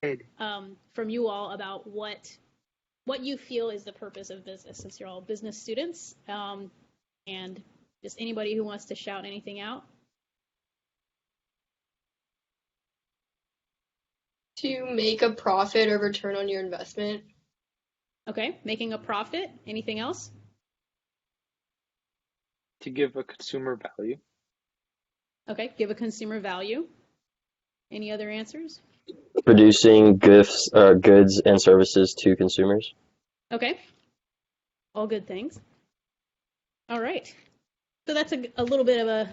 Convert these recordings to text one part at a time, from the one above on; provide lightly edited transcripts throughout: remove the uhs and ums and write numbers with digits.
from you all about what you feel is the purpose of business, since you're all business students, and just anybody who wants to shout anything out. To make a profit or return on your investment. Okay, making a profit. Anything else? To give a consumer value. Okay, give a consumer value. Any other answers? Producing goods and services to consumers. Okay, all good things. All right, so that's a little bit of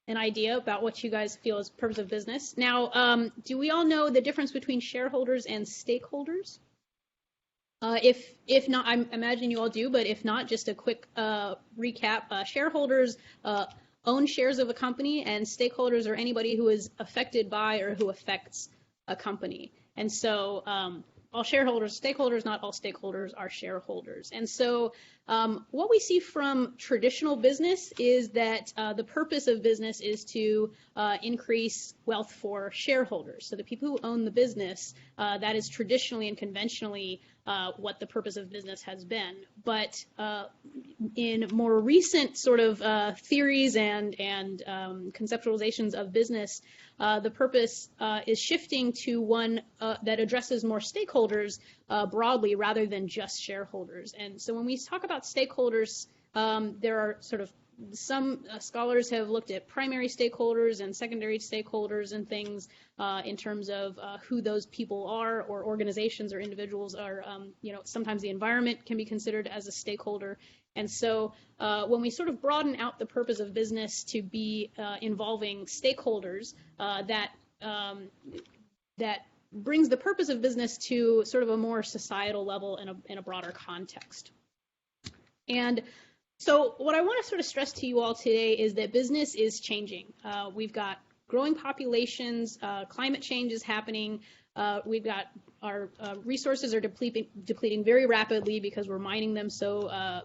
an idea about what you guys feel is purpose of business. Now, do we all know the difference between shareholders and stakeholders? If not, I imagine you all do, but if not, just a quick recap. Shareholders own shares of a company, and stakeholders are anybody who is affected by or who affects a company. And so all shareholders, stakeholders, not all stakeholders are shareholders. And so what we see from traditional business is that the purpose of business is to increase wealth for shareholders. So the people who own the business, that is traditionally and conventionally what the purpose of business has been. But in more recent sort of theories and conceptualizations of business, the purpose is shifting to one that addresses more stakeholders broadly rather than just shareholders. And so when we talk about stakeholders, there are sort of some scholars have looked at primary stakeholders and secondary stakeholders and things in terms of who those people are, or organizations or individuals are. Sometimes the environment can be considered as a stakeholder. And so when we sort of broaden out the purpose of business to be involving stakeholders, that brings the purpose of business to sort of a more societal level in a broader context. And so what I want to sort of stress to you all today is that business is changing. We've got growing populations, climate change is happening, we've got our resources are depleting very rapidly because we're mining them so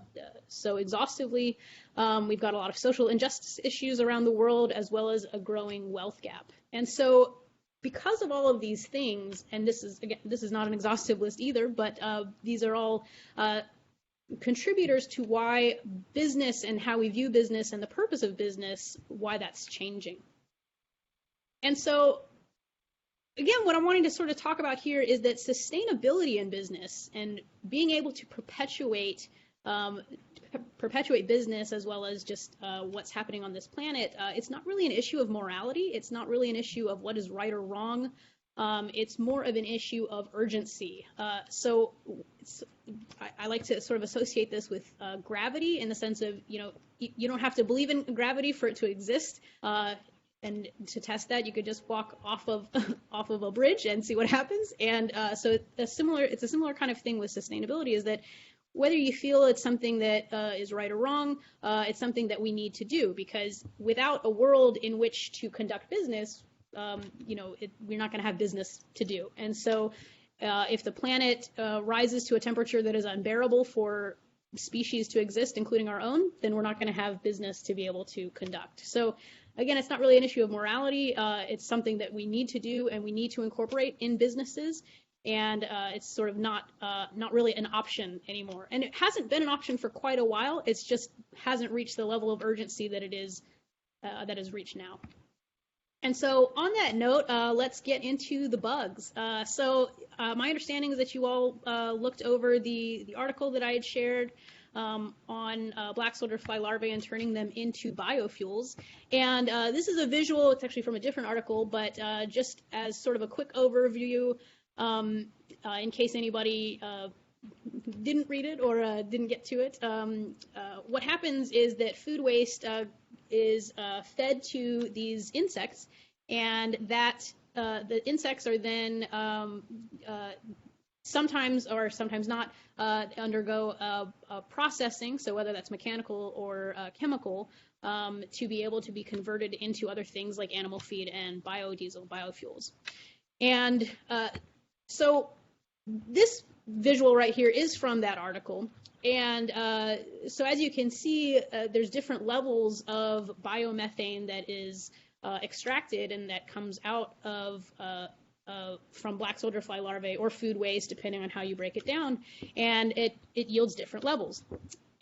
exhaustively. We've got a lot of social injustice issues around the world, as well as a growing wealth gap. And so because of all of these things, and this is not an exhaustive list either, but these are all contributors to why business and how we view business and the purpose of business, why that's changing. And so, again, what I'm wanting to sort of talk about here is that sustainability in business and being able to perpetuate business, as well as just what's happening on this planet, it's not really an issue of morality. It's not really an issue of what is right or wrong. It's more of an issue of urgency. So I like to sort of associate this with gravity, in the sense of, you don't have to believe in gravity for it to exist. And to test that, you could just walk off of a bridge and see what happens. And so it's a similar kind of thing with sustainability, is that whether you feel it's something that is right or wrong, it's something that we need to do, because without a world in which to conduct business, we're not going to have business to do. And so if the planet rises to a temperature that is unbearable for species to exist, including our own, then we're not going to have business to be able to conduct. So again, it's not really an issue of morality. It's something that we need to do and we need to incorporate in businesses. And it's sort of not really an option anymore. And it hasn't been an option for quite a while. It's just hasn't reached the level of urgency that it is reached now. And so on that note, let's get into the bugs. So my understanding is that you all looked over the article that I had shared on black soldier fly larvae and turning them into biofuels. And this is a visual. It's actually from a different article, but just as sort of a quick overview, in case anybody didn't read it or didn't get to it. What happens is that food waste is fed to these insects, and that the insects are then sometimes or sometimes not undergo processing, so whether that's mechanical or chemical, to be able to be converted into other things like animal feed and biodiesel, biofuels. And so this visual right here is from that article. And so as you can see, there's different levels of biomethane that is extracted and that comes out of from black soldier fly larvae or food waste, depending on how you break it down, and it yields different levels.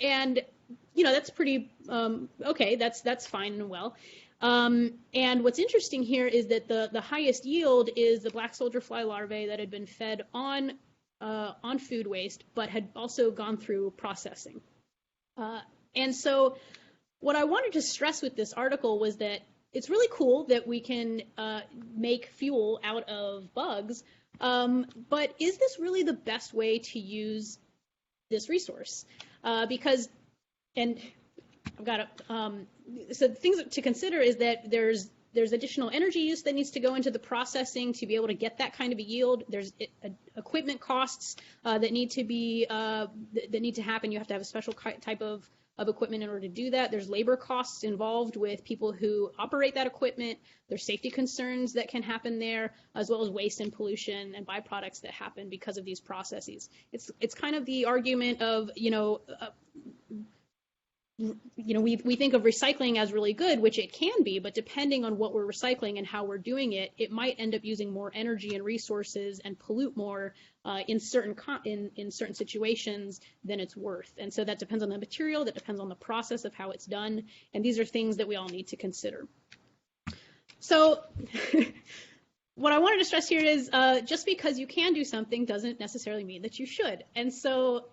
And that's pretty okay. That's fine and well. And what's interesting here is that the highest yield is the black soldier fly larvae that had been fed on food waste, but had also gone through processing. And so what I wanted to stress with this article was that it's really cool that we can make fuel out of bugs, but is this really the best way to use this resource? Because, and I've got so things to consider is that there's additional energy use that needs to go into the processing to be able to get that kind of a yield. There's equipment costs that need to happen. You have to have a special type of equipment in order to do that. There's labor costs involved with people who operate that equipment. There's safety concerns that can happen there, as well as waste and pollution and byproducts that happen because of these processes. It's kind of the argument of, we think of recycling as really good, which it can be, but depending on what we're recycling and how we're doing it, it might end up using more energy and resources and pollute more in certain situations than it's worth. And so that depends on the material, that depends on the process of how it's done, and these are things that we all need to consider. So what I wanted to stress here is just because you can do something doesn't necessarily mean that you should. And so,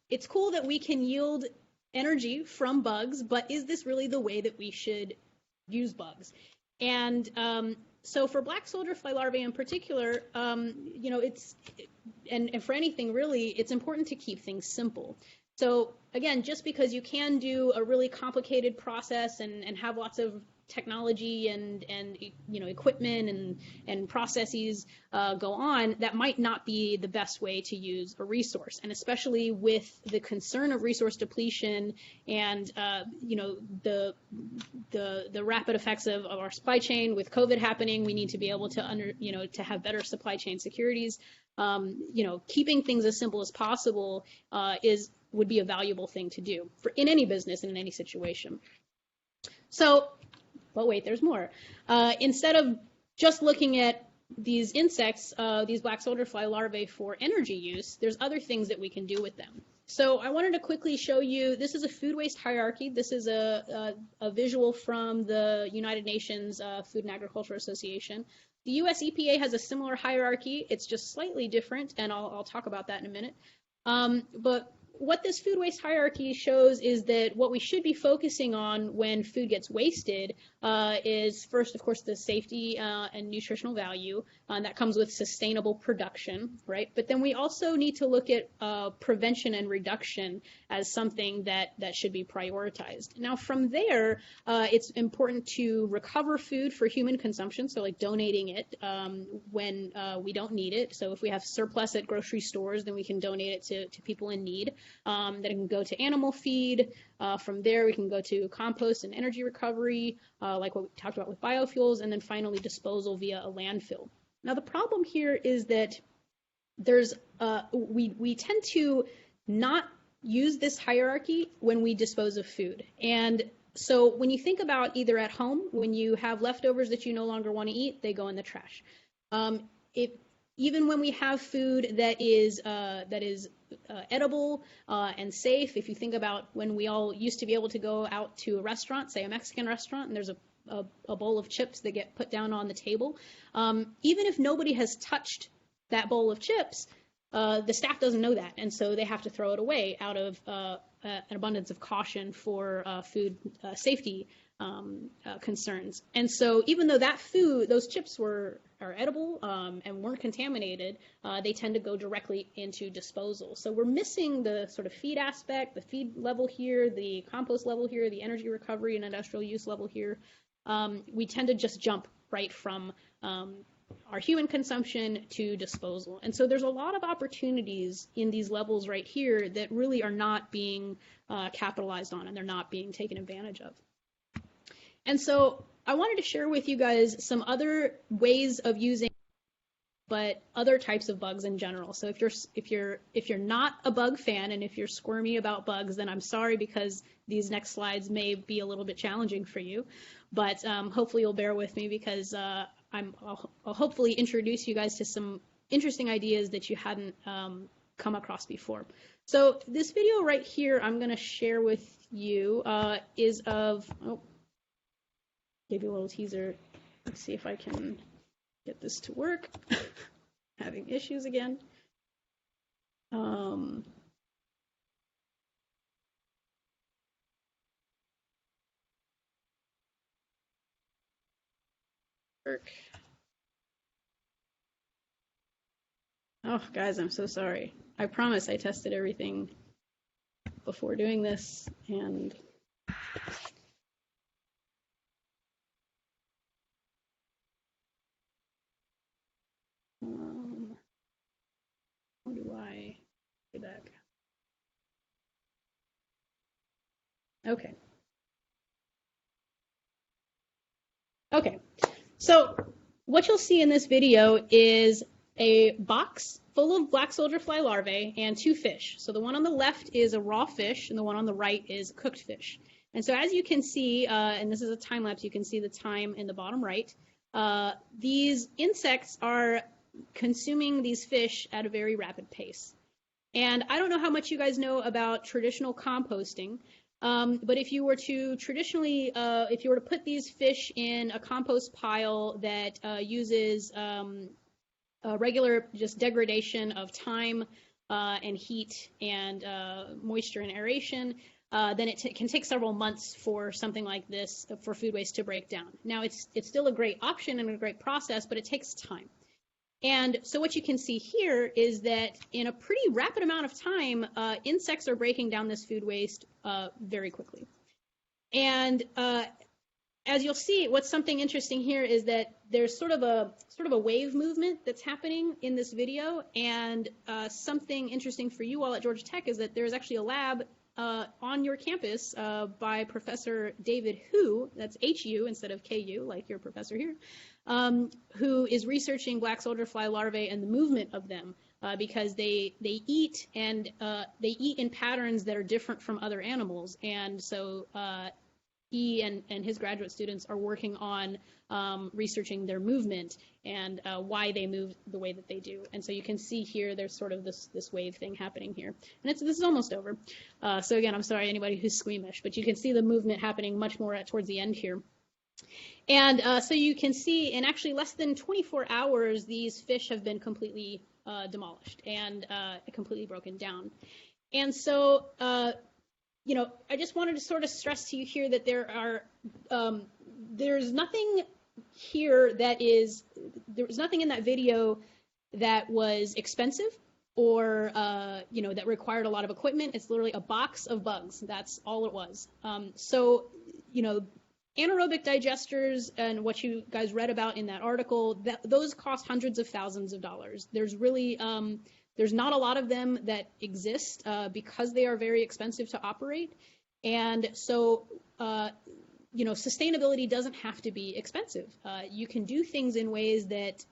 it's cool that we can yield energy from bugs, but is this really the way that we should use bugs? And so for black soldier fly larvae in particular, it's, and for anything really, it's important to keep things simple. So again, just because you can do a really complicated process and have lots of technology and equipment and processes go on, that might not be the best way to use a resource. And especially with the concern of resource depletion and the rapid effects of our supply chain with COVID happening, we need to be able to to have better supply chain securities. Keeping things as simple as possible would be a valuable thing to do in any business and in any situation. So, but wait, there's more. Instead of just looking at these insects, these black soldier fly larvae for energy use, there's other things that we can do with them. So I wanted to quickly show you, this is a food waste hierarchy. This is a visual from the United Nations Food and Agriculture Association. The US EPA has a similar hierarchy. It's just slightly different, and I'll talk about that in a minute. But what this food waste hierarchy shows is that what we should be focusing on when food gets wasted is first, of course, the safety and nutritional value, and that comes with sustainable production, right? But then we also need to look at prevention and reduction as something that should be prioritized. Now, from there, it's important to recover food for human consumption, so like donating it when we don't need it. So if we have surplus at grocery stores, then we can donate it to people in need. Then it can go to animal feed. From there, we can go to compost and energy recovery, like what we talked about with biofuels, and then finally disposal via a landfill. Now, the problem here is that there's we tend to not use this hierarchy when we dispose of food. And so when you think about either at home, when you have leftovers that you no longer want to eat, they go in the trash. Even when we have food that is edible and safe, if you think about when we all used to be able to go out to a restaurant, say a Mexican restaurant, and there's a bowl of chips that get put down on the table, even if nobody has touched that bowl of chips, the staff doesn't know that, and so they have to throw it away out of an abundance of caution for food safety concerns. And so even though those chips are edible and weren't contaminated, they tend to go directly into disposal. So we're missing the sort of feed aspect, the feed level here, the compost level here, the energy recovery and industrial use level here. We tend to just jump right from our human consumption to disposal. And so there's a lot of opportunities in these levels right here that really are not being capitalized on, and they're not being taken advantage of. And so I wanted to share with you guys some other ways of using, but other types of bugs in general. So if you're not a bug fan and if you're squirmy about bugs, then I'm sorry, because these next slides may be a little bit challenging for you. But hopefully you'll bear with me, because I'll hopefully introduce you guys to some interesting ideas that you hadn't come across before. So this video right here I'm going to share with you is of, gave you a little teaser. Let's see if I can get this to work. Having issues again. Work. Oh, guys, I'm so sorry. I promise I tested everything before doing this, and how do I go back? Okay. Okay. So what you'll see in this video is a box full of black soldier fly larvae and 2 fish. So the one on the left is a raw fish, and the one on the right is cooked fish. And so as you can see, and this is a time lapse, you can see the time in the bottom right, these insects are consuming these fish at a very rapid pace. And I don't know how much you guys know about traditional composting, but if you were to traditionally, if you were to put these fish in a compost pile that uses regular just degradation of time and heat and moisture and aeration, then it can take several months for something like this, for food waste to break down. Now, it's still a great option and a great process, but it takes time. And so what you can see here is that in a pretty rapid amount of time, insects are breaking down this food waste very quickly. And as you'll see, what's something interesting here is that there's sort of a wave movement that's happening in this video. And something interesting for you all at Georgia Tech is that there's actually a lab on your campus by Professor David Hu, that's H-U instead of K-U, like your professor here, who is researching black soldier fly larvae and the movement of them because they eat, and they eat in patterns that are different from other animals. And so he and his graduate students are working on researching their movement and why they move the way that they do. And so you can see here there's sort of this wave thing happening here. And this is almost over. So again, I'm sorry anybody who's squeamish, but you can see the movement happening much more towards the end here. And so you can see in actually less than 24 hours, these fish have been completely demolished and completely broken down. And so you know, I just wanted to sort of stress to you here that there's nothing here there's nothing in that video that was expensive or, you know, that required a lot of equipment. It's literally a box of bugs. That's all it was. So, you know, anaerobic digesters and what you guys read about in that article, those cost hundreds of thousands of dollars. There's really, there's not a lot of them that exist because they are very expensive to operate. And so, you know, sustainability doesn't have to be expensive. You can do things in ways that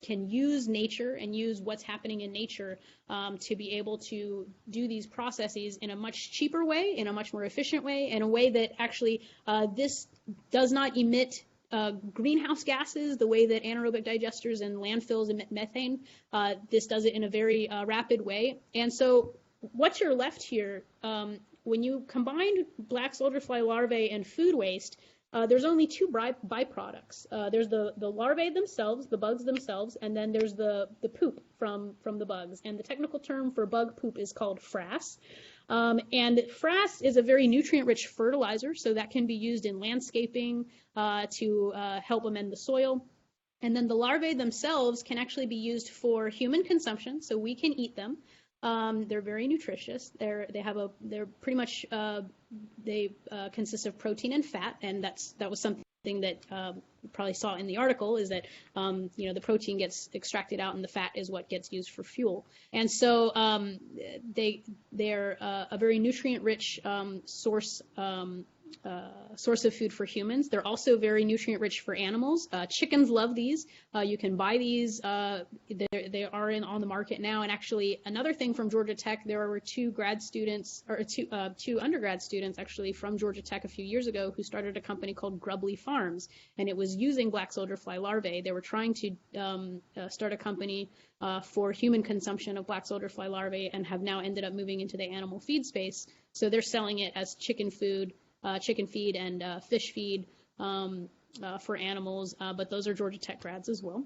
can use nature and use what's happening in nature to be able to do these processes in a much cheaper way, in a much more efficient way, in a way that actually this does not emit greenhouse gases the way that anaerobic digesters and landfills emit methane. This does it in a very rapid way. And so what you're left here, when you combine black soldier fly larvae and food waste, there's only 2 byproducts. There's the larvae themselves, the bugs themselves, and then there's the poop from the bugs. And the technical term for bug poop is called frass. And frass is a very nutrient-rich fertilizer, so that can be used in landscaping to help amend the soil. And then the larvae themselves can actually be used for human consumption, so we can eat them. They're very nutritious. They're pretty much they consist of protein and fat, and that was something that you probably saw in the article, is that you know, the protein gets extracted out and the fat is what gets used for fuel. And so they're a very nutrient-rich source source of food for humans. They're also very nutrient rich for animals. Chickens love these. You can buy these. They are on the market now. And actually, another thing from Georgia Tech, there were two undergrad students actually from Georgia Tech a few years ago who started a company called Grubly Farms, and it was using black soldier fly larvae. They were trying to start a company for human consumption of black soldier fly larvae, and have now ended up moving into the animal feed space. So they're selling it as chicken feed and fish feed for animals, but those are Georgia Tech grads as well.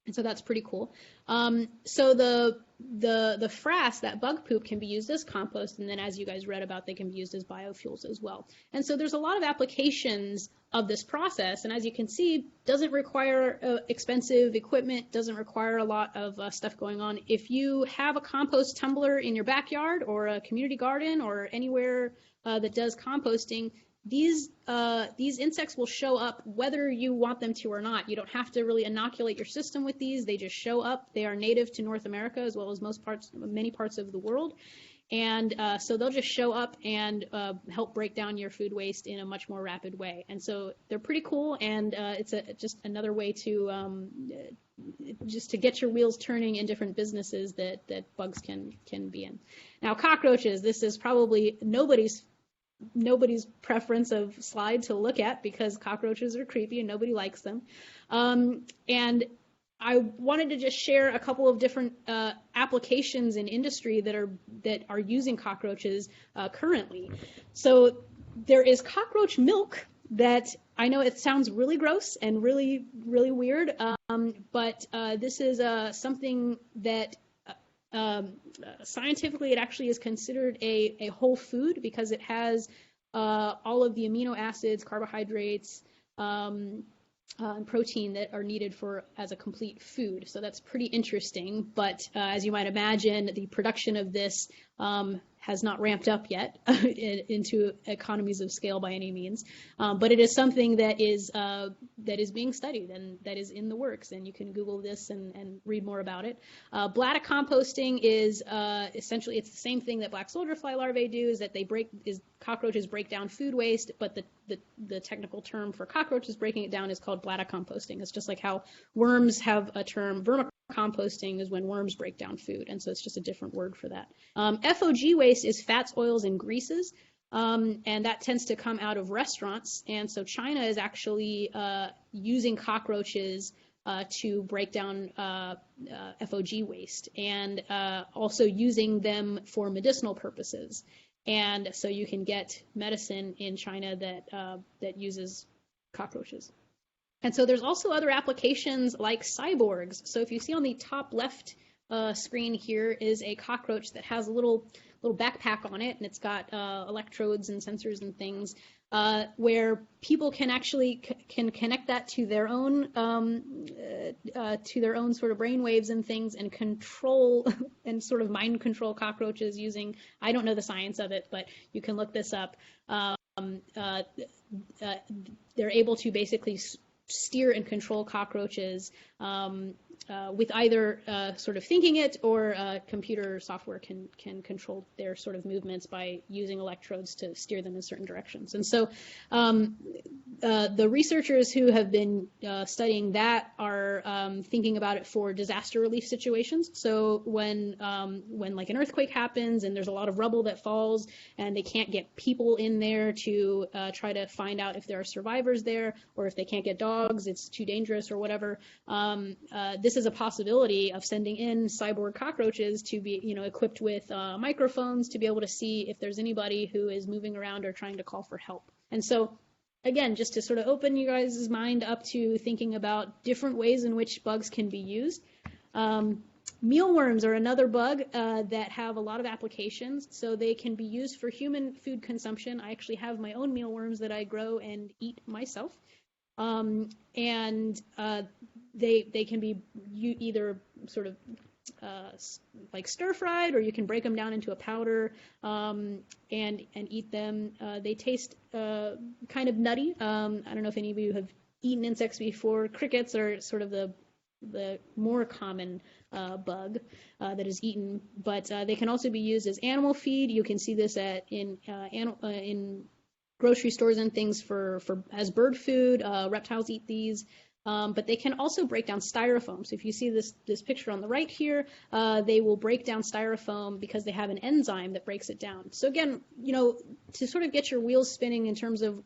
And so that's pretty cool. So the frass, that bug poop, can be used as compost, and then as you guys read about, they can be used as biofuels as well. And so there's a lot of applications of this process, and as you can see, doesn't require expensive equipment, doesn't require a lot of stuff going on. If you have a compost tumbler in your backyard or a community garden or anywhere that does composting, these insects will show up whether you want them to or not. You don't have to really inoculate your system with these. They just show up. They are native to North America as well as many parts of the world. And so they'll just show up and help break down your food waste in a much more rapid way. And so they're pretty cool, and it's just another way to just to get your wheels turning in different businesses that bugs can be in. Now, cockroaches, this is probably nobody's preference of slide to look at because cockroaches are creepy and nobody likes them. And I wanted to just share a couple of different applications in industry that are using cockroaches currently. So there is cockroach milk that I know it sounds really gross and really, really weird, but this is something that scientifically, it actually is considered a whole food because it has all of the amino acids, carbohydrates, and protein that are needed as a complete food. So that's pretty interesting. But as you might imagine, the production of this has not ramped up yet into economies of scale by any means. But it is something that is being studied and that is in the works. And you can Google this and read more about it. Bladder composting is essentially, it's the same thing that black soldier fly larvae do, is that cockroaches break down food waste, but the technical term for cockroaches breaking it down is called bladder composting. It's just like how worms have a term. Vermicomposting is when worms break down food, and so it's just a different word for that. FOG waste is fats, oils, and greases, and that tends to come out of restaurants. And so China is actually using cockroaches to break down FOG waste, and also using them for medicinal purposes. And so you can get medicine in China that uses cockroaches. And so there's also other applications like cyborgs. So if you see on the top left screen here is a cockroach that has a little backpack on it, and it's got electrodes and sensors and things, where people can actually connect that to their own sort of brain waves and things, and control and sort of mind control cockroaches using, I don't know the science of it, but you can look this up. They're able to basically steer and control cockroaches with either sort of thinking it, or computer software can control their sort of movements by using electrodes to steer them in certain directions. And so the researchers who have been studying that are thinking about it for disaster relief situations. So when like an earthquake happens and there's a lot of rubble that falls and they can't get people in there to try to find out if there are survivors there, or if they can't get dogs, it's too dangerous or whatever, this is a possibility of sending in cyborg cockroaches to be, equipped with microphones to be able to see if there's anybody who is moving around or trying to call for help. And so, again, just to sort of open you guys' mind up to thinking about different ways in which bugs can be used. Mealworms are another bug that have a lot of applications. So they can be used for human food consumption. I actually have my own mealworms that I grow and eat myself. And they can be either sort of like stir-fried, or you can break them down into a powder and eat them. They taste kind of nutty. I don't know if any of you have eaten insects before. Crickets are sort of the more common bug that is eaten, but they can also be used as animal feed. You can see this in grocery stores and things for as bird food. Reptiles eat these. But they can also break down styrofoam. So if you see this picture on the right here, they will break down styrofoam because they have an enzyme that breaks it down. So again, to sort of get your wheels spinning in terms of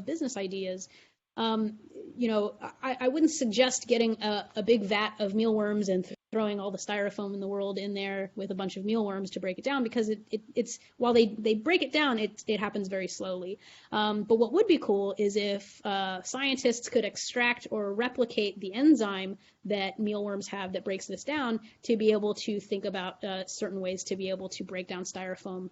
business ideas, I wouldn't suggest getting a big vat of mealworms and throwing all the styrofoam in the world in there with a bunch of mealworms to break it down, because it's while they break it down, it happens very slowly. But what would be cool is if scientists could extract or replicate the enzyme that mealworms have that breaks this down, to be able to think about certain ways to be able to break down styrofoam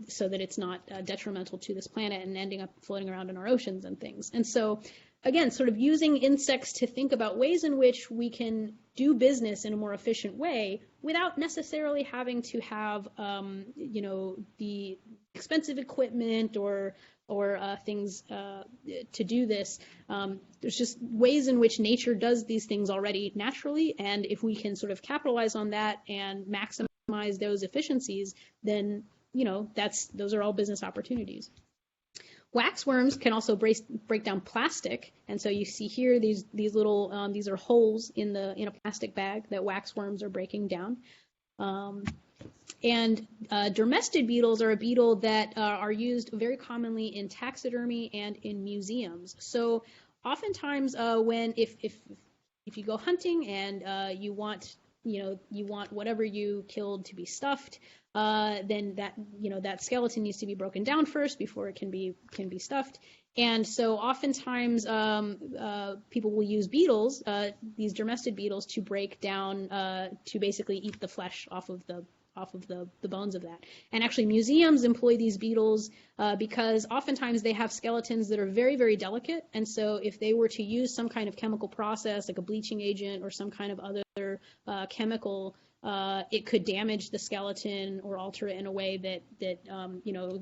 so that it's not detrimental to this planet and ending up floating around in our oceans and things. And so, again, sort of using insects to think about ways in which we can do business in a more efficient way without necessarily having to have, the expensive equipment or things to do this. There's just ways in which nature does these things already naturally, and if we can sort of capitalize on that and maximize those efficiencies, then those are all business opportunities. Waxworms can also break down plastic, and so you see here these little these are holes in a plastic bag that waxworms are breaking down. And dermestid beetles are a beetle that are used very commonly in taxidermy and in museums. So oftentimes if you go hunting and you want whatever you killed to be stuffed, then that skeleton needs to be broken down first before it can be stuffed. And so oftentimes people will use beetles, these dermestid beetles, to break down, to basically eat the flesh off of the bones of that. And actually museums employ these beetles because oftentimes they have skeletons that are very, very delicate. And so if they were to use some kind of chemical process, like a bleaching agent or some kind of other chemical, it could damage the skeleton or alter it in a way that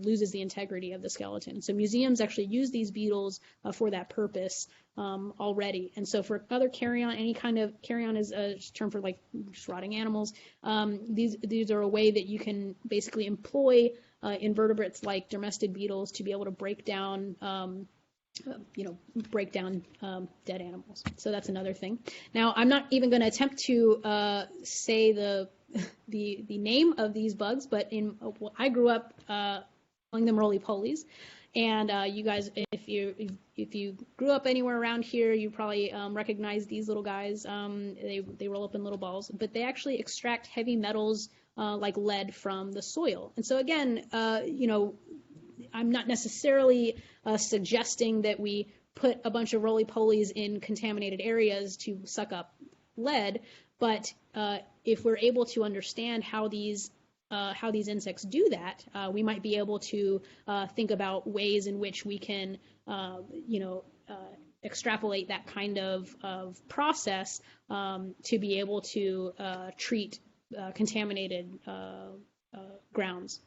loses the integrity of the skeleton. So museums actually use these beetles for that purpose already. And so for other carrion, any kind of carrion is a term for like just rotting animals. These are a way that you can basically employ invertebrates like dermestid beetles to be able to break down dead animals. So that's another thing. Now, I'm not even going to attempt to say the name of these bugs, but I grew up calling them roly-polies. And you guys, if you grew up anywhere around here, you probably recognize these little guys. They roll up in little balls, but they actually extract heavy metals like lead from the soil. And so again, I'm not necessarily suggesting that we put a bunch of roly-polies in contaminated areas to suck up lead, but if we're able to understand how these insects do that, we might be able to think about ways in which we can, extrapolate that kind of process to be able to treat contaminated grounds.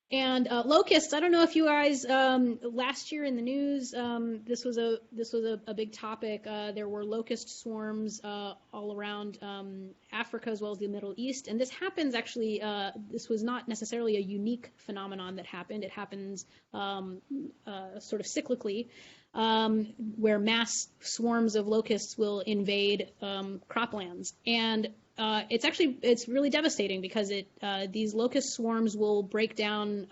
And locusts, I don't know if you guys, last year in the news, this was a big topic. There were locust swarms all around Africa as well as the Middle East. And this happens actually, this was not necessarily a unique phenomenon that happened. It happens sort of cyclically, where mass swarms of locusts will invade croplands. And it's really devastating because these locust swarms will break down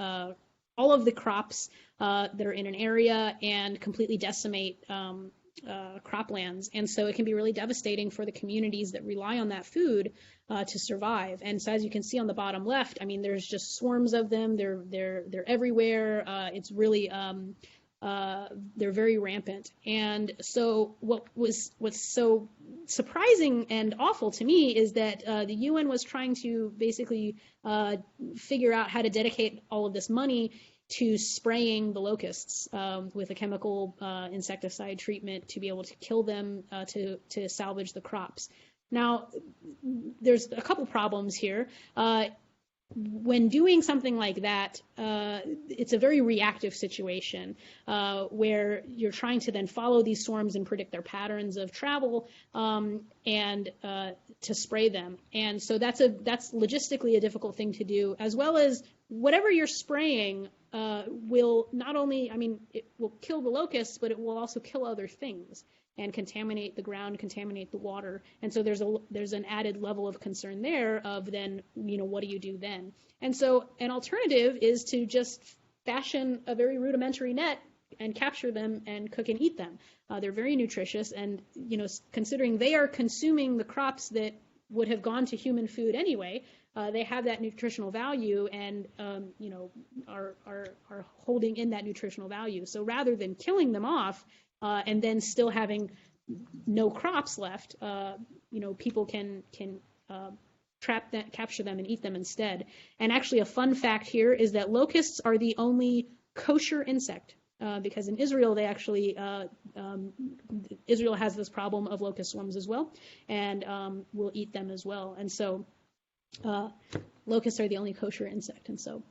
all of the crops that are in an area and completely decimate croplands. And so it can be really devastating for the communities that rely on that food to survive. And so as you can see on the bottom left, I mean, there's just swarms of them. They're everywhere. It's really they're very rampant. And so what's so surprising and awful to me is that the UN was trying to basically figure out how to dedicate all of this money to spraying the locusts with a chemical insecticide treatment to be able to kill them to salvage the crops. Now, there's a couple problems here. When doing something like that, it's a very reactive situation where you're trying to then follow these swarms and predict their patterns of travel and to spray them. And so that's logistically a difficult thing to do, as well as whatever you're spraying will not only, I mean, it will kill the locusts, but it will also kill other things and contaminate the ground, contaminate the water. And so there's an added level of concern there of then, what do you do then? And so an alternative is to just fashion a very rudimentary net and capture them and cook and eat them. They're very nutritious, and considering they are consuming the crops that would have gone to human food anyway, they have that nutritional value and are holding in that nutritional value. So rather than killing them off and then still having no crops left, people can capture them and eat them instead. And actually, a fun fact here is that locusts are the only kosher insect. Because in Israel, they actually, Israel has this problem of locust swarms as well, and will eat them as well. And so locusts are the only kosher insect. And so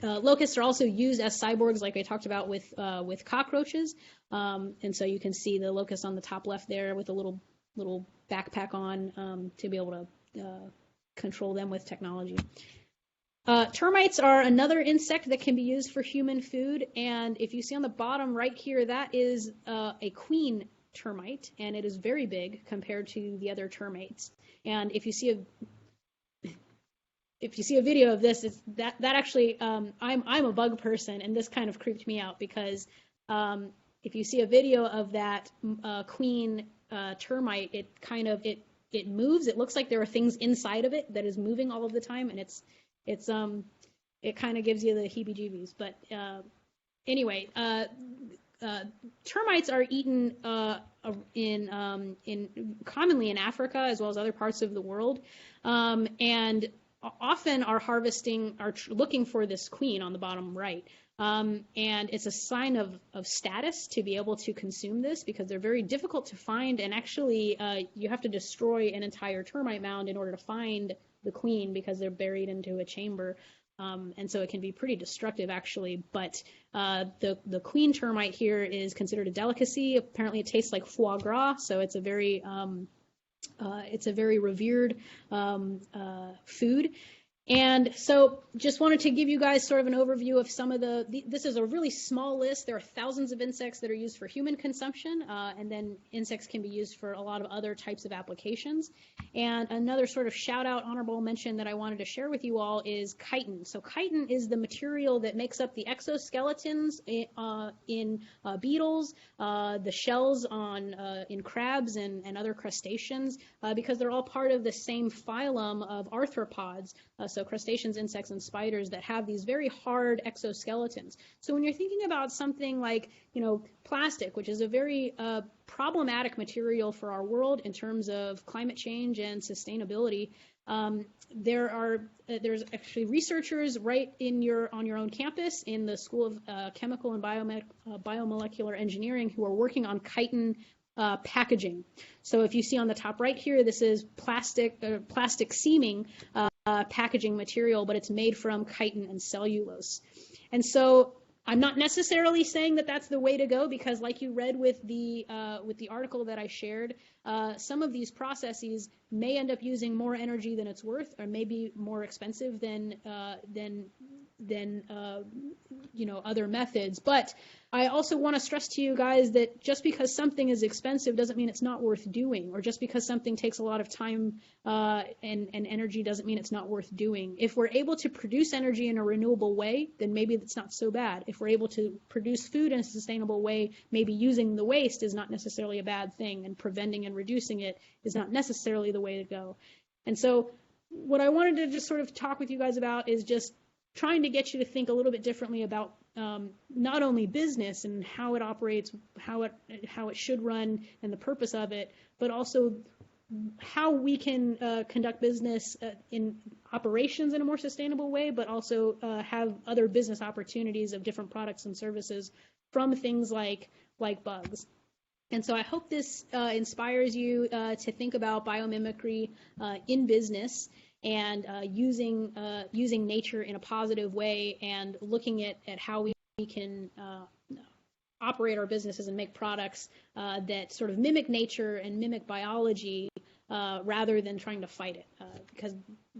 locusts are also used as cyborgs, like I talked about with cockroaches. And so you can see the locust on the top left there with a little backpack on to be able to control them with technology. Termites are another insect that can be used for human food, and if you see on the bottom right here, that is a queen termite, and it is very big compared to the other termites. And if you see a video of this, it's that actually I'm a bug person, and this kind of creeped me out because if you see a video of that queen termite, it moves. It looks like there are things inside of it that is moving all of the time, and it kind of gives you the heebie-jeebies. But anyway, termites are eaten commonly in Africa as well as other parts of the world, and often are looking for this queen on the bottom right. And it's a sign of status to be able to consume this because they're very difficult to find, and actually you have to destroy an entire termite mound in order to find the queen because they're buried into a chamber. And so it can be pretty destructive actually, but the queen termite here is considered a delicacy. Apparently it tastes like foie gras, so it's a very revered food. And so just wanted to give you guys sort of an overview of some of this is a really small list. There are thousands of insects that are used for human consumption, and then insects can be used for a lot of other types of applications. And another sort of shout out, honorable mention that I wanted to share with you all is chitin. So chitin is the material that makes up the exoskeletons in beetles, the shells in crabs and other crustaceans, because they're all part of the same phylum of arthropods. So crustaceans, insects, and spiders that have these very hard exoskeletons. So when you're thinking about something like, plastic, which is a very problematic material for our world in terms of climate change and sustainability, there's actually researchers right on your own campus in the School of Chemical and Biomolecular Engineering who are working on chitin packaging. So if you see on the top right here, this is plastic seeming packaging material, but it's made from chitin and cellulose. And so I'm not necessarily saying that that's the way to go because, like you read with the article that I shared, some of these processes may end up using more energy than it's worth, or may be more expensive than other methods. But I also want to stress to you guys that just because something is expensive doesn't mean it's not worth doing, or just because something takes a lot of time and energy doesn't mean it's not worth doing. If we're able to produce energy in a renewable way, then maybe it's not so bad. If we're able to produce food in a sustainable way, maybe using the waste is not necessarily a bad thing, and preventing and reducing it is not necessarily the way to go. And so what I wanted to just sort of talk with you guys about is just trying to get you to think a little bit differently about not only business and how it operates, how it should run, and the purpose of it, but also how we can conduct business in operations in a more sustainable way, but also have other business opportunities of different products and services from things like bugs. And so I hope this inspires you to think about biomimicry in business and using nature in a positive way, and looking at how we can operate our businesses and make products that sort of mimic nature and mimic biology rather than trying to fight it. Because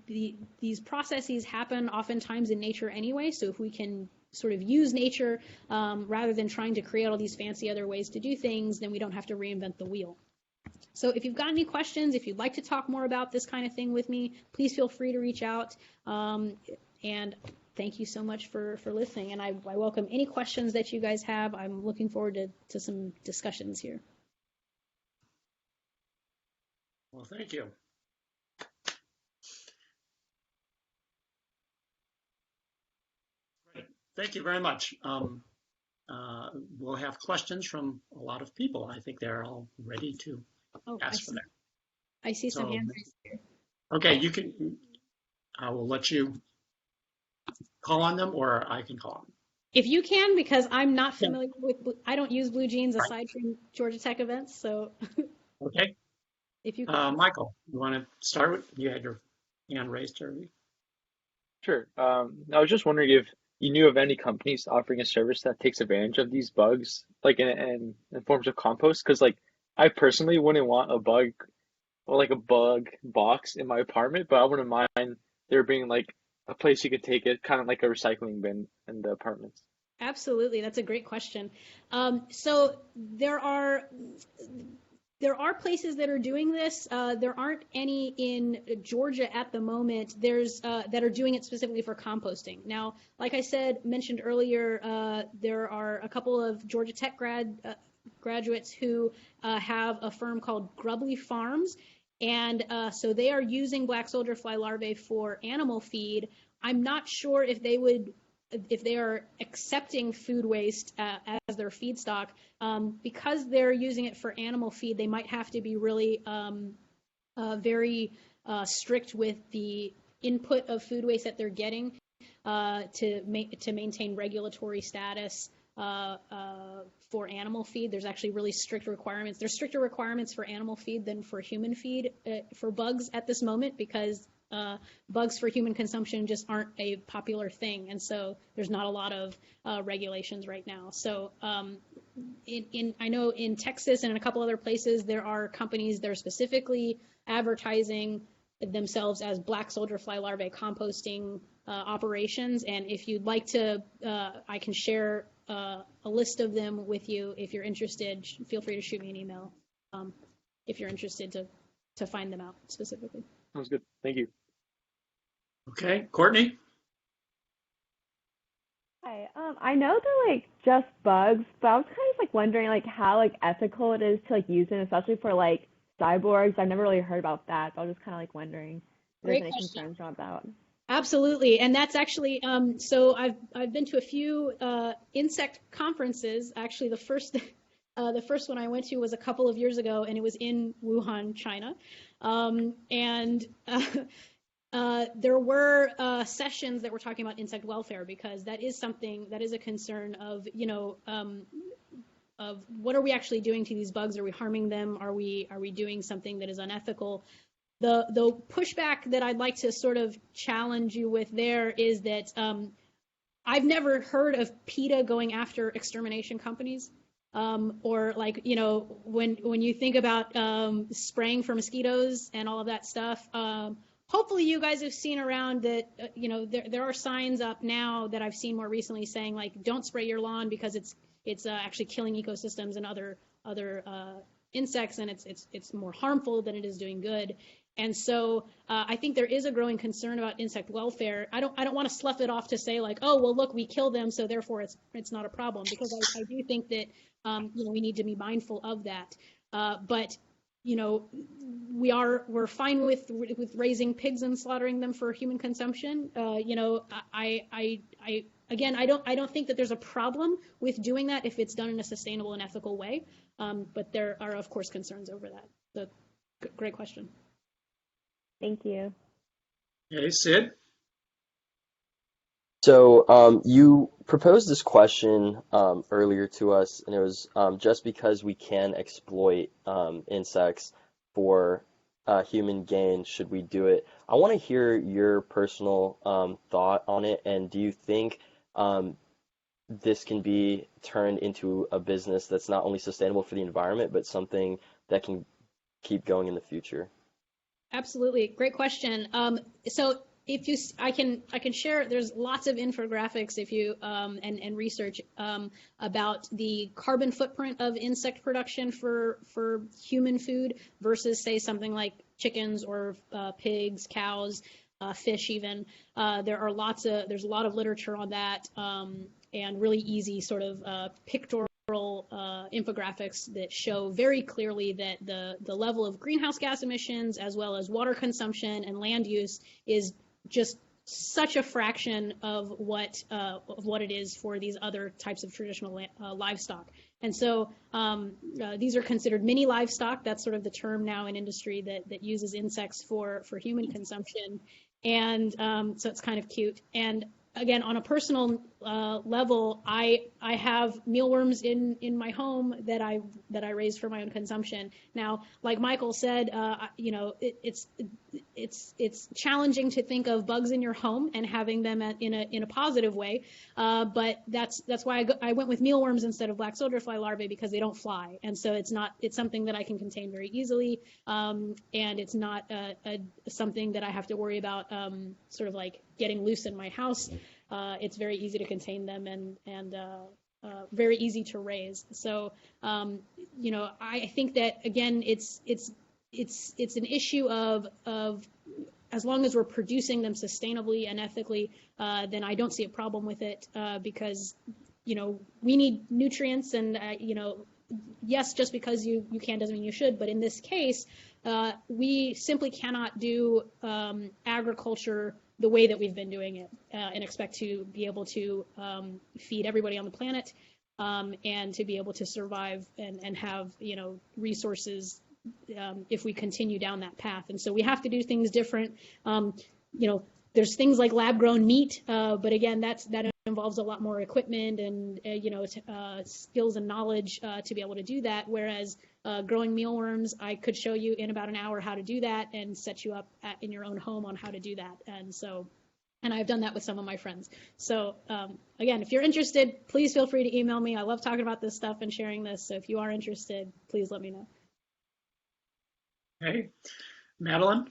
these processes happen oftentimes in nature anyway. So if we can sort of use nature rather than trying to create all these fancy other ways to do things, then we don't have to reinvent the wheel. So if you've got any questions, if you'd like to talk more about this kind of thing with me, please feel free to reach out. And thank you so much for listening. And I welcome any questions that you guys have. I'm looking forward to some discussions here. Well, thank you. Great. Thank you very much. We'll have questions from a lot of people. I think they're all ready to ask for that. I see some hands raised here. Okay, you can, I will let you call on them, or I can call on them. If you can, because I'm not familiar with, I don't use Blue Jeans aside from Georgia Tech events, so. Okay. If you can. Michael, you want to start with, you had your hand raised earlier. Sure. I was just wondering if you knew of any companies offering a service that takes advantage of these bugs, like in forms of compost. Because like I personally wouldn't want a bug or like a bug box in my apartment, but I wouldn't mind there being like a place you could take it, kind of like a recycling bin in the apartments. Absolutely, that's a great question. So there are places that are doing this. There aren't any in Georgia at the moment. There's that are doing it specifically for composting. Now, like I mentioned earlier, there are a couple of Georgia Tech graduates who have a firm called Grubly Farms, and so they are using black soldier fly larvae for animal feed. I'm not sure if they are accepting food waste as their feedstock. Because they're using it for animal feed, they might have to be really very strict with the input of food waste that they're getting to maintain regulatory status for animal feed. There's actually really strict requirements. There's stricter requirements for animal feed than for human feed for bugs at this moment, because bugs for human consumption just aren't a popular thing, and so there's not a lot of regulations right now. So I know in Texas and in a couple other places there are companies that are specifically advertising themselves as black soldier fly larvae composting operations, and if you'd like to, I can share a list of them with you. If you're interested, feel free to shoot me an email if you're interested to find them out specifically. Sounds good. Thank you. Okay, Courtney? Hi. I know they're like just bugs, but I was kind of like wondering like how like ethical it is to like use them, especially for like cyborgs. I've never really heard about that, but I was just kind of like wondering if there's any concerns about. Absolutely, and that's actually so I've been to a few insect conferences. Actually, the first one I went to was a couple of years ago, and it was in Wuhan, China, and there were sessions that were talking about insect welfare, because that is something that is a concern of, of what are we actually doing to these bugs? Are we harming them? Are we doing something that is unethical? The pushback that I'd like to sort of challenge you with there is that I've never heard of PETA going after extermination companies. Or like, when you think about spraying for mosquitoes and all of that stuff, hopefully you guys have seen around that, there are signs up now that I've seen more recently saying like, don't spray your lawn because it's actually killing ecosystems and other insects, and it's more harmful than it is doing good. And so I think there is a growing concern about insect welfare. I don't want to slough it off to say like, oh, well, look, we kill them, so therefore it's not a problem, because I do think that we need to be mindful of that. But we're fine with raising pigs and slaughtering them for human consumption. I don't think that there's a problem with doing that if it's done in a sustainable and ethical way. But there are, of course, concerns over that. So, great question. Thank you. Okay, Sid? So you proposed this question earlier to us, and it was just because we can exploit insects for human gain, should we do it? I want to hear your personal thought on it, and do you think this can be turned into a business that's not only sustainable for the environment, but something that can keep going in the future? Absolutely. Great question. So if you, I can share, there's lots of infographics if you, and research, about the carbon footprint of insect production for human food versus say something like chickens or pigs, cows, fish even. There's a lot of literature on that, and really easy sort of pictorial infographics that show very clearly that the level of greenhouse gas emissions as well as water consumption and land use is just such a fraction of what it is for these other types of traditional livestock. And so these are considered mini livestock. That's sort of the term now in industry that uses insects for human consumption. And so it's kind of cute. And again, on a personal level, I have mealworms in my home that I raise for my own consumption. Now, like Michael said, it's challenging to think of bugs in your home and having them in a positive way. But that's why I went with mealworms instead of black soldier fly larvae, because they don't fly, and so it's something that I can contain very easily, and it's not something that I have to worry about sort of like getting loose in my house. It's very easy to contain them and very easy to raise. So I think that again, it's an issue of as long as we're producing them sustainably and ethically, then I don't see a problem with it, because we need nutrients, and yes, just because you can doesn't mean you should, but in this case, we simply cannot do agriculture the way that we've been doing it, and expect to be able to feed everybody on the planet, and to be able to survive and have resources if we continue down that path. And so we have to do things different. There's things like lab-grown meat, but again, that involves a lot more equipment and skills and knowledge to be able to do that. Whereas growing mealworms, I could show you in about an hour how to do that and set you up in your own home on how to do that. And I've done that with some of my friends. So again, if you're interested, please feel free to email me. I love talking about this stuff and sharing this. So if you are interested, please let me know. Hey, Madeline?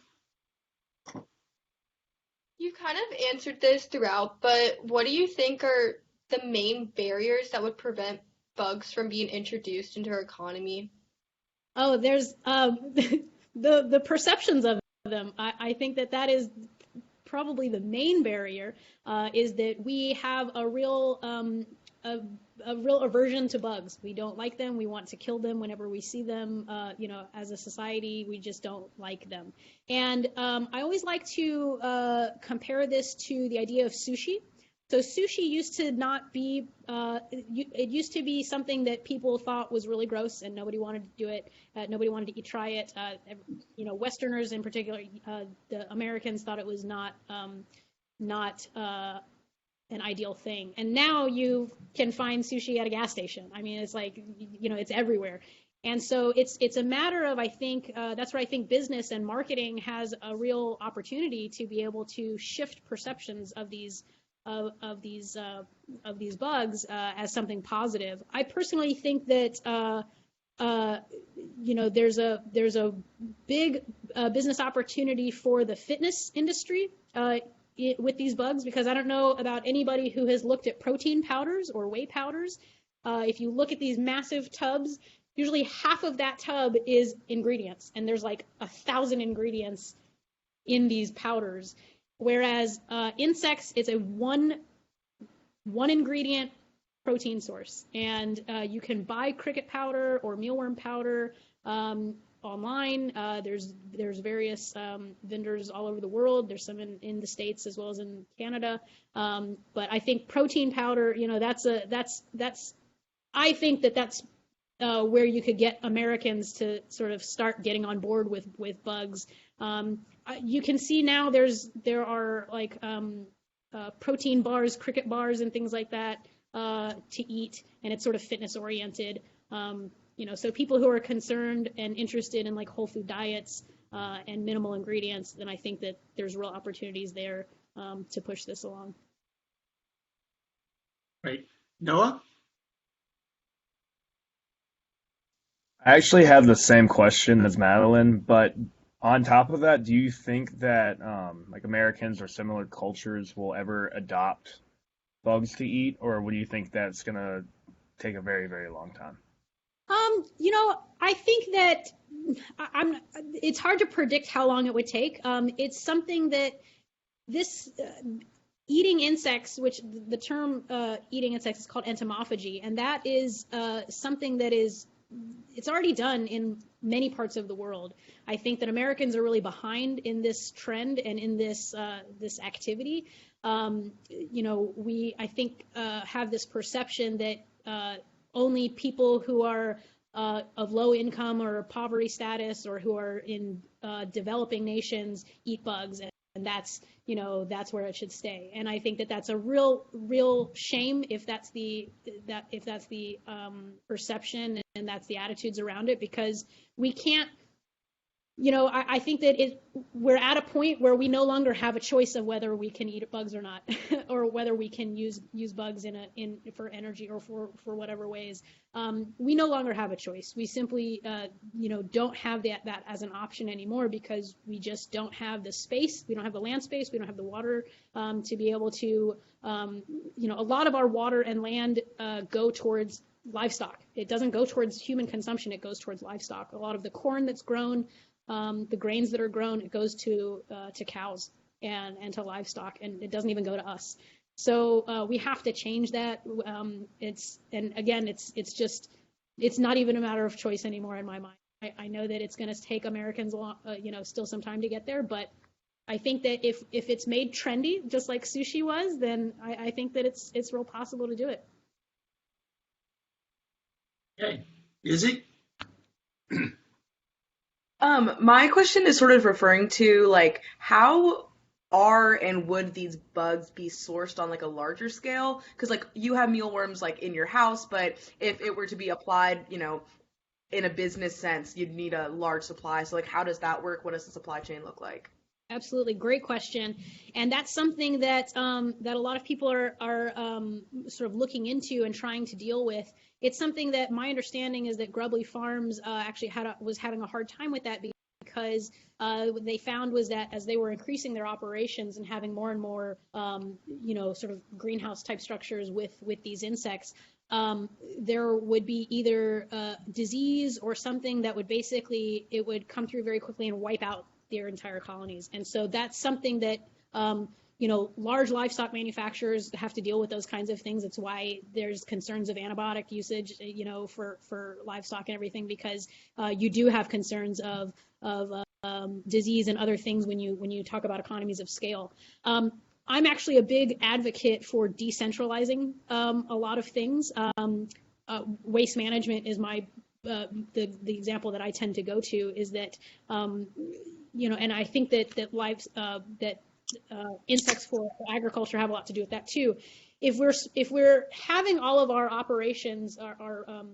You kind of answered this throughout, but what do you think are the main barriers that would prevent bugs from being introduced into our economy? Oh, there's the perceptions of them. I think that is probably the main barrier, is that we have a real aversion to bugs. We don't like them. We want to kill them whenever we see them. As a society, we just don't like them. And I always like to compare this to the idea of sushi. So sushi used to not be, it used to be something that people thought was really gross and nobody wanted to do it. Nobody wanted to try it. Westerners in particular, the Americans thought it was not an ideal thing. And now you can find sushi at a gas station. I mean, it's like, it's everywhere. And so it's a matter of, I think, that's where I think business and marketing has a real opportunity to be able to shift perceptions of these bugs as something positive. I personally think that there's a big business opportunity for the fitness industry with these bugs, because I don't know about anybody who has looked at protein powders or whey powders. If you look at these massive tubs, usually half of that tub is ingredients, and there's like 1,000 ingredients in these powders. Whereas insects, it's a one ingredient protein source, and you can buy cricket powder or mealworm powder online. There's various vendors all over the world. There's some in the States as well as in Canada. But I think protein powder, I think that's where you could get Americans to sort of start getting on board with bugs. You can see now there are like protein bars, cricket bars, and things like that to eat, and it's sort of fitness oriented. So people who are concerned and interested in like whole food diets and minimal ingredients, then I think that there's real opportunities there to push this along. Right. Noah? I actually have the same question as Madeline, but On top of that, do you think that like Americans or similar cultures will ever adopt bugs to eat, or would you think that's gonna take a very, very long time? I think that it's hard to predict how long it would take. It's something that this eating insects, which the term eating insects is called entomophagy, and that is something that it's already done in many parts of the world. I think that Americans are really behind in this trend and in this activity. We I think have this perception that only people who are of low income or poverty status or who are in developing nations eat bugs, and that's where it should stay. And I think that that's a real shame if that's the perception and that's the attitudes around it, because we can't. I think that we're at a point where we no longer have a choice of whether we can eat bugs or not, or whether we can use bugs for energy or for whatever ways. We no longer have a choice. We simply, don't have that as an option anymore, because we just don't have the space. We don't have the land space. We don't have the water to be able to. A lot of our water and land go towards livestock. It doesn't go towards human consumption. It goes towards livestock. A lot of the corn that's grown, the grains that are grown, it goes to cows and to livestock, and it doesn't even go to us. So we have to change that. It's not even a matter of choice anymore in my mind. I know that it's going to take Americans still some time to get there, but I think that if it's made trendy, just like sushi was, then I think that it's real possible to do it. Okay. Izzy? My question is sort of referring to like how are and would these bugs be sourced on like a larger scale? Because like you have mealworms like in your house, but if it were to be applied, in a business sense, you'd need a large supply. So like how does that work? What does the supply chain look like? Absolutely, great question, and that's something that that a lot of people are sort of looking into and trying to deal with. It's something that my understanding is that Grubly Farms actually was having a hard time with that, because what they found was that as they were increasing their operations and having more and more sort of greenhouse type structures with these insects, there would be either disease or something that would basically, it would come through very quickly and wipe out their entire colonies. And so that's something that large livestock manufacturers have to deal with, those kinds of things. It's why there's concerns of antibiotic usage, for livestock and everything, because you do have concerns of disease and other things when you talk about economies of scale. I'm actually a big advocate for decentralizing a lot of things. Waste management is my the example that I tend to go to, is that and I think that insects for agriculture have a lot to do with that too. If we're having all of our operations, our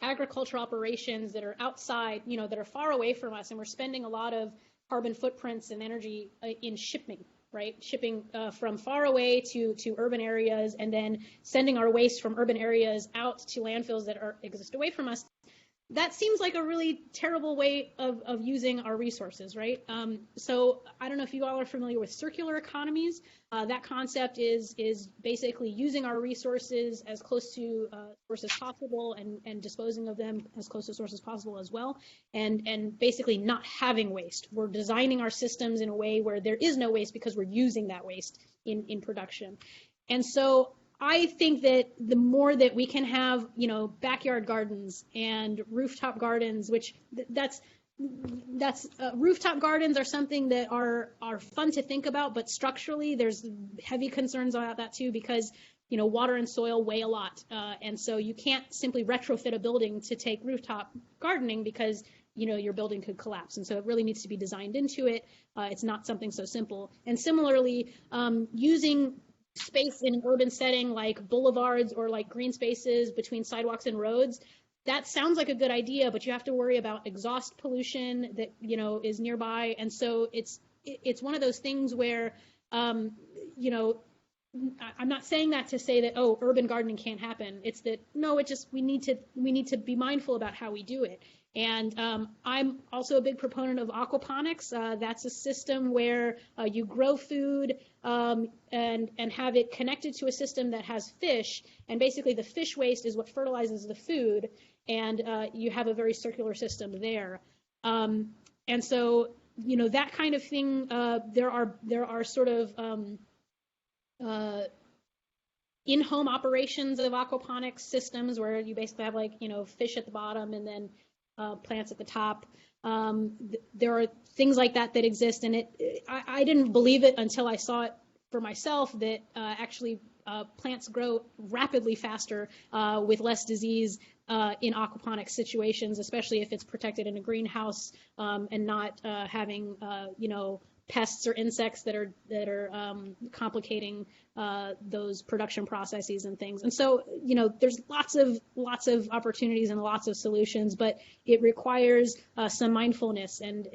agricultural operations that are outside, that are far away from us, and we're spending a lot of carbon footprints and energy in shipping, right? Shipping from far away to urban areas, and then sending our waste from urban areas out to landfills that exist away from us. That seems like a really terrible way of using our resources, right? So I don't know if you all are familiar with circular economies. That concept is basically using our resources as close to source as possible, and disposing of them as close to source as possible as well, and basically not having waste. We're designing our systems in a way where there is no waste because we're using that waste in production. And so I think that the more that we can have, backyard gardens and rooftop gardens, which that's rooftop gardens are something that are fun to think about, but structurally there's heavy concerns about that too, because water and soil weigh a lot, and so you can't simply retrofit a building to take rooftop gardening, because your building could collapse, and so it really needs to be designed into it. It's not something so simple. And similarly, using space in an urban setting like boulevards or like green spaces between sidewalks and roads, that sounds like a good idea, but you have to worry about exhaust pollution that is nearby. And so it's one of those things where I'm not saying that to say that, oh, urban gardening can't happen. It's that, no, we need to be mindful about how we do it. And I'm also a big proponent of aquaponics. That's a system where you grow food and have it connected to a system that has fish. And basically the fish waste is what fertilizes the food. And you have a very circular system there. And so, that kind of thing, there are sort of in-home operations of aquaponics systems where you basically have fish at the bottom and then plants at the top. There are things like that exist, and I didn't believe it until I saw it for myself that actually plants grow rapidly faster with less disease in aquaponics situations, especially if it's protected in a greenhouse and not having pests or insects that are complicating those production processes and things. And so, there's lots of opportunities and lots of solutions, but it requires some mindfulness. And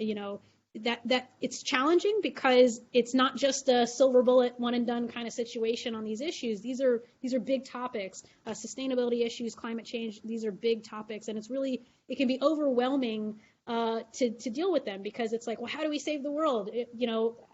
that it's challenging because it's not just a silver bullet, one and done kind of situation on these issues. These are big topics, sustainability issues, climate change. These are big topics, and it can be overwhelming to deal with them, because it's like, well, how do we save the world?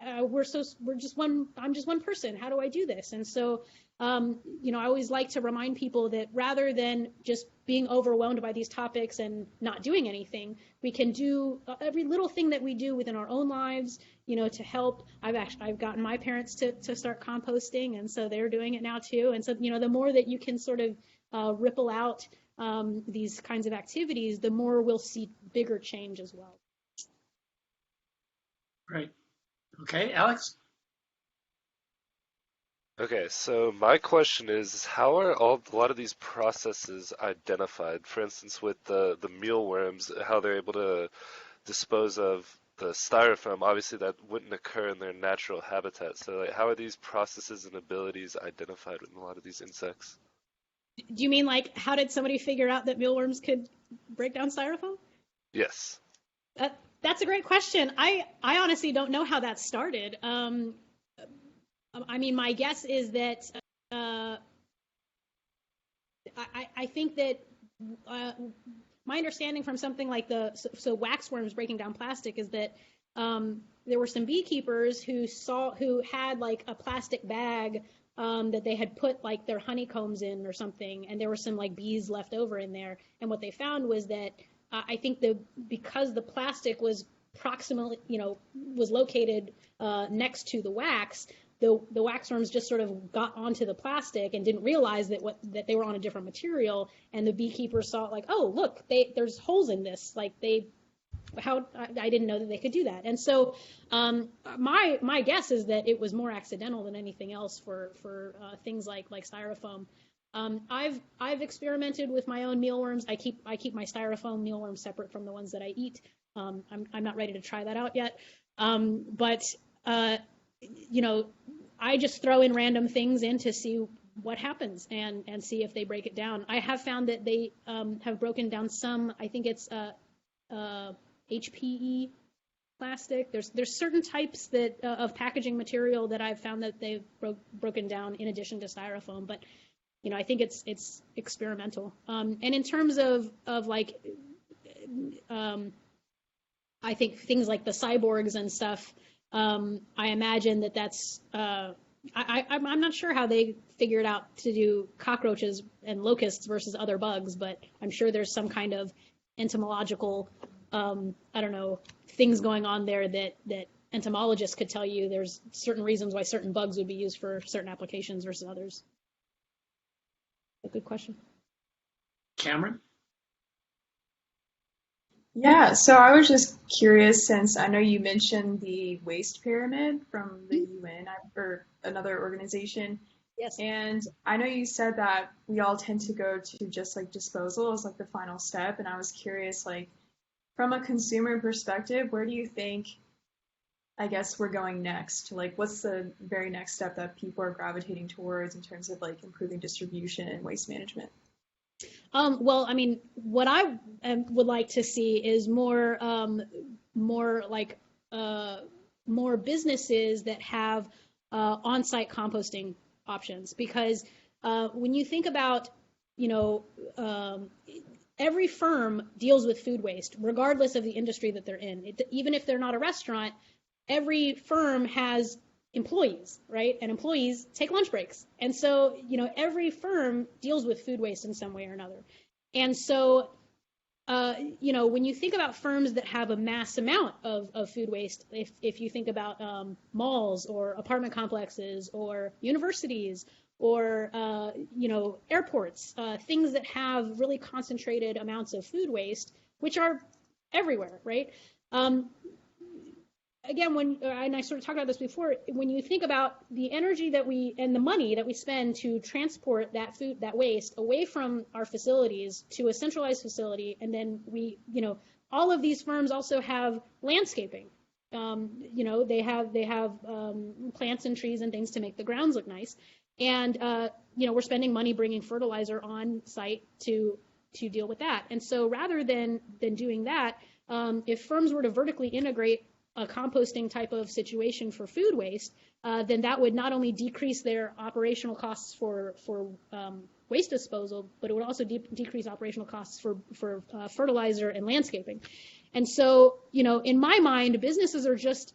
I'm just one person. How do I do this? And so, I always like to remind people that rather than just being overwhelmed by these topics and not doing anything, we can do every little thing that we do within our own lives, to help. I've gotten my parents to start composting, and so they're doing it now too. And so, the more that you can sort of ripple out these kinds of activities, the more we'll see bigger change as well. Great. Okay, Alex? Okay, so my question is, how are a lot of these processes identified? For instance, with the mealworms, how they're able to dispose of the styrofoam, obviously that wouldn't occur in their natural habitat. So how are these processes and abilities identified with a lot of these insects? Do you mean how did somebody figure out that mealworms could break down styrofoam? Yes. That's a great question. I honestly don't know how that started. I mean, my guess is that I think that my understanding from something like so waxworms breaking down plastic is that there were some beekeepers who had a plastic bag that they had put their honeycombs in or something, and there were some bees left over in there. And what they found was that I think because the plastic was proximally, was located next to the wax, the waxworms just sort of got onto the plastic and didn't realize that they were on a different material. And the beekeepers saw oh, look, there's holes in this. I didn't know that they could do that. And so my guess is that it was more accidental than anything else for things like styrofoam. I've experimented with my own mealworms. I keep my styrofoam mealworms separate from the ones that I eat. I'm not ready to try that out yet. But I just throw in random things in to see what happens and see if they break it down. I have found that they have broken down some. I think it's HPE plastic. There's certain types of packaging material that I've found that they've broken down in addition to styrofoam. But I think it's experimental. And in terms of I think things like the cyborgs and stuff, I imagine that's I'm not sure how they figured out to do cockroaches and locusts versus other bugs, but I'm sure there's some kind of entomological things going on there that entomologists could tell you. There's certain reasons why certain bugs would be used for certain applications versus others. A good question. Cameron? Yeah, so I was just curious, since I know you mentioned the waste pyramid from the UN or another organization. Yes. And I know you said that we all tend to go to just disposal as the final step. And I was curious, from a consumer perspective, where do you think, I guess, we're going next? What's the very next step that people are gravitating towards in terms of improving distribution and waste management? Well, I mean, what I would like to see is more businesses that have on-site composting options, because when you think about, you know, every firm deals with food waste, regardless of the industry that they're in. Even if they're not a restaurant, every firm has employees, right? And employees take lunch breaks. And so, you know, every firm deals with food waste in some way or another. And so, you know, when you think about firms that have a mass amount of food waste, if you think about malls or apartment complexes or universities or, you know, airports, things that have really concentrated amounts of food waste, which are everywhere, right? Again, and I sort of talked about this before, when you think about the energy and the money that we spend to transport that waste away from our facilities to a centralized facility, and then you know, all of these firms also have landscaping. You know, they have plants and trees and things to make the grounds look nice. And, you know, we're spending money bringing fertilizer on site to deal with that. And so rather than doing that, if firms were to vertically integrate a composting type of situation for food waste, then that would not only decrease their operational costs for waste disposal, but it would also decrease operational costs for fertilizer and landscaping. And so, you know, in my mind, businesses are just,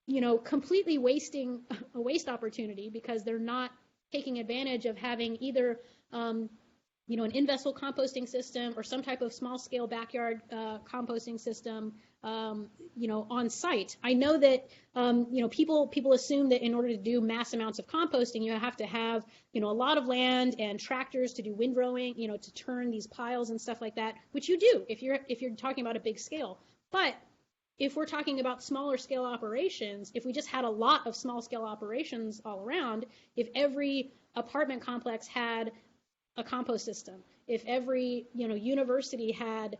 you know, completely wasting a waste opportunity because they're not taking advantage of having either, you know, an in-vessel composting system or some type of small-scale backyard composting system, you know, on site. I know that, you know, people assume that in order to do mass amounts of composting, you have to have, you know, a lot of land and tractors to do windrowing, you know, to turn these piles and stuff like that, which you do if you're talking about a big scale. But if we're talking about smaller scale operations, if we just had a lot of small scale operations all around, if every apartment complex had a compost system, if every, you know, university had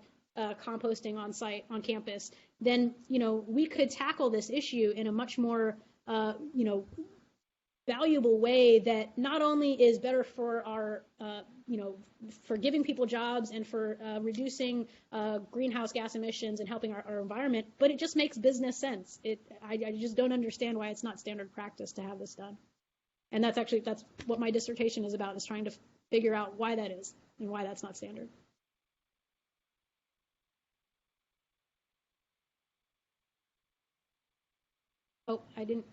composting on site, on campus, then, you know, we could tackle this issue in a much more, you know, valuable way that not only is better for our, you know, for giving people jobs and for reducing greenhouse gas emissions and helping our environment, but it just makes business sense. I just don't understand why it's not standard practice to have this done. And that's what my dissertation is about, is trying to figure out why that is and why that's not standard. Oh, did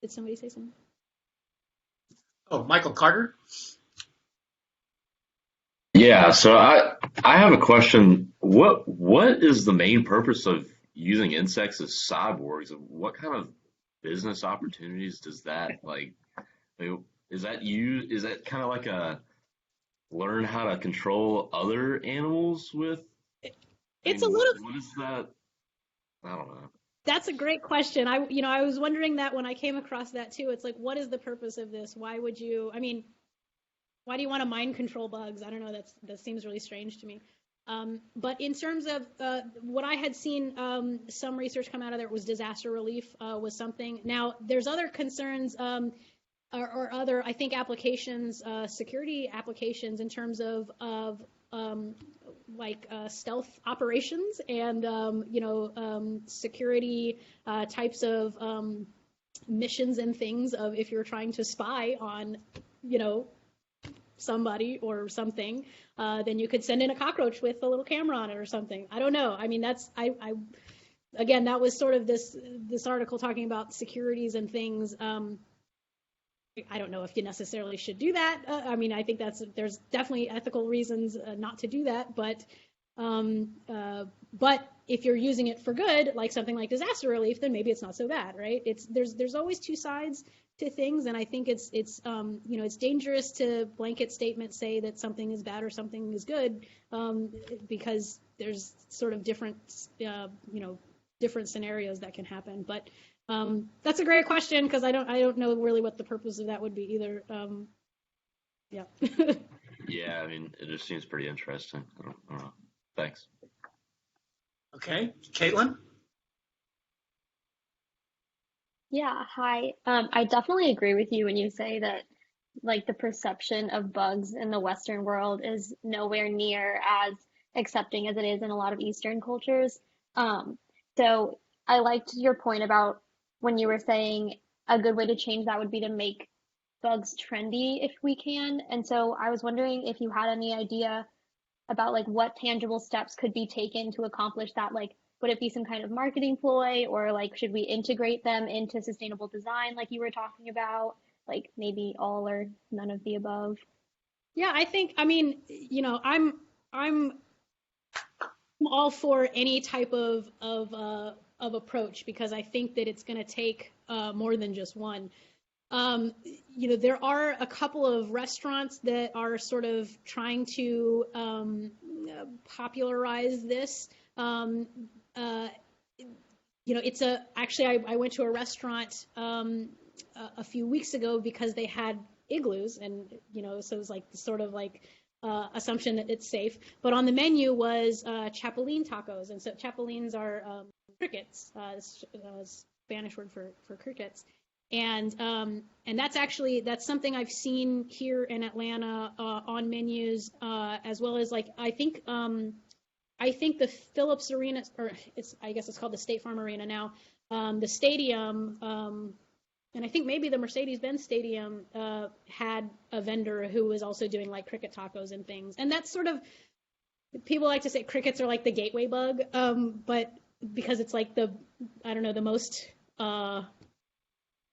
somebody say something? Oh, Michael Carter? Yeah, so I have a question. What is the main purpose of using insects as cyborgs? What kind of business opportunities does that is that kind of like a learn how to control other animals with? It's a little. What is that? I don't know. That's a great question. I was wondering that when I came across that too. It's like, what is the purpose of this? Why would you? I mean, why do you want to mind control bugs? I don't know. That seems really strange to me. But in terms of what I had seen, some research come out of there was disaster relief was something. Now there's other concerns. Or other, I think, applications, security applications in terms of stealth operations and you know, security types of missions and things of if you're trying to spy on, you know, somebody or something, then you could send in a cockroach with a little camera on it or something. I don't know. I mean, again, that was sort of this article talking about securities and things. I don't know if you necessarily should do that. I mean, I think there's definitely ethical reasons not to do that, but if you're using it for good, like something like disaster relief, then maybe it's not so bad, right? There's always two sides to things, and I think it's you know, it's dangerous to blanket statement say that something is bad or something is good, because there's sort of different you know, different scenarios that can happen, but. That's a great question because I don't know really what the purpose of that would be either. Yeah. Yeah, I mean, it just seems pretty interesting. I don't know. Thanks. Okay, Caitlin? Yeah, hi. I definitely agree with you when you say that, like, the perception of bugs in the Western world is nowhere near as accepting as it is in a lot of Eastern cultures. So I liked your point about when you were saying a good way to change that would be to make bugs trendy if we can. And so I was wondering if you had any idea about like what tangible steps could be taken to accomplish that. Like, would it be some kind of marketing ploy, or like should we integrate them into sustainable design like you were talking about? Like maybe all or none of the above. Yeah, I mean, I'm all for any type of approach, because I think that it's going to take more than just one. There are a couple of restaurants that are sort of trying to popularize this. Actually, I went to a restaurant a few weeks ago because they had igloos, and so it was like sort of like assumption that it's safe. But on the menu was chapulín tacos, and so chapulines are crickets, Spanish word for crickets. And that's something I've seen here in Atlanta on menus, as well as like I think the Phillips Arena, or I guess it's called the State Farm Arena now, the stadium, and I think maybe the Mercedes-Benz Stadium had a vendor who was also doing like cricket tacos and things. And that's sort of, people like to say crickets are like the gateway bug, but because it's like the most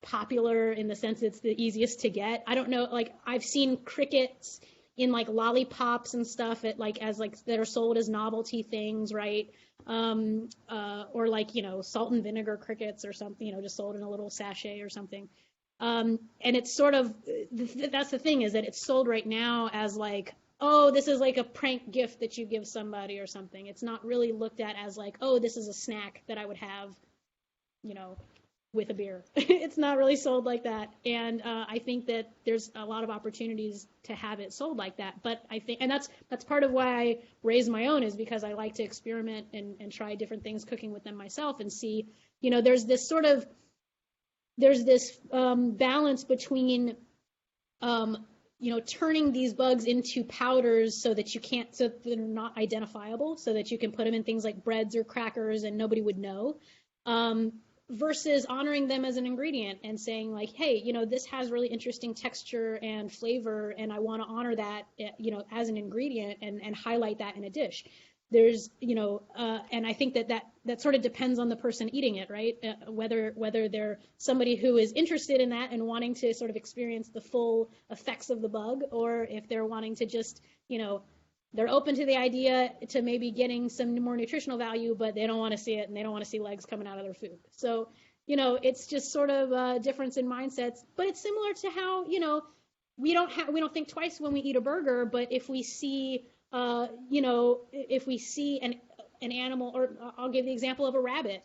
popular in the sense it's the easiest to get. I don't know, like I've seen crickets in like lollipops and stuff at like as like that are sold as novelty things, right? Or like salt and vinegar crickets or something, just sold in a little sachet or something. And it's sort of that's the thing, is that it's sold right now as like, oh, this is like a prank gift that you give somebody or something. It's not really looked at as like, oh, this is a snack that I would have, with a beer. It's not really sold like that. And I think that there's a lot of opportunities to have it sold like that. But I think, and that's part of why I raise my own, is because I like to experiment and try different things cooking with them myself and see, there's this balance between, turning these bugs into powders so that so that they're not identifiable, so that you can put them in things like breads or crackers and nobody would know. Versus honoring them as an ingredient and saying like, hey, this has really interesting texture and flavor, and I want to honor that, as an ingredient and highlight that in a dish. There's, and I think that sort of depends on the person eating it, right? Whether they're somebody who is interested in that and wanting to sort of experience the full effects of the bug, or if they're wanting to just, they're open to the idea to maybe getting some more nutritional value, but they don't want to see it, and they don't want to see legs coming out of their food. So, it's just sort of a difference in mindsets, but it's similar to how, we don't think twice when we eat a burger, but if we see, if we see an animal, or I'll give the example of a rabbit.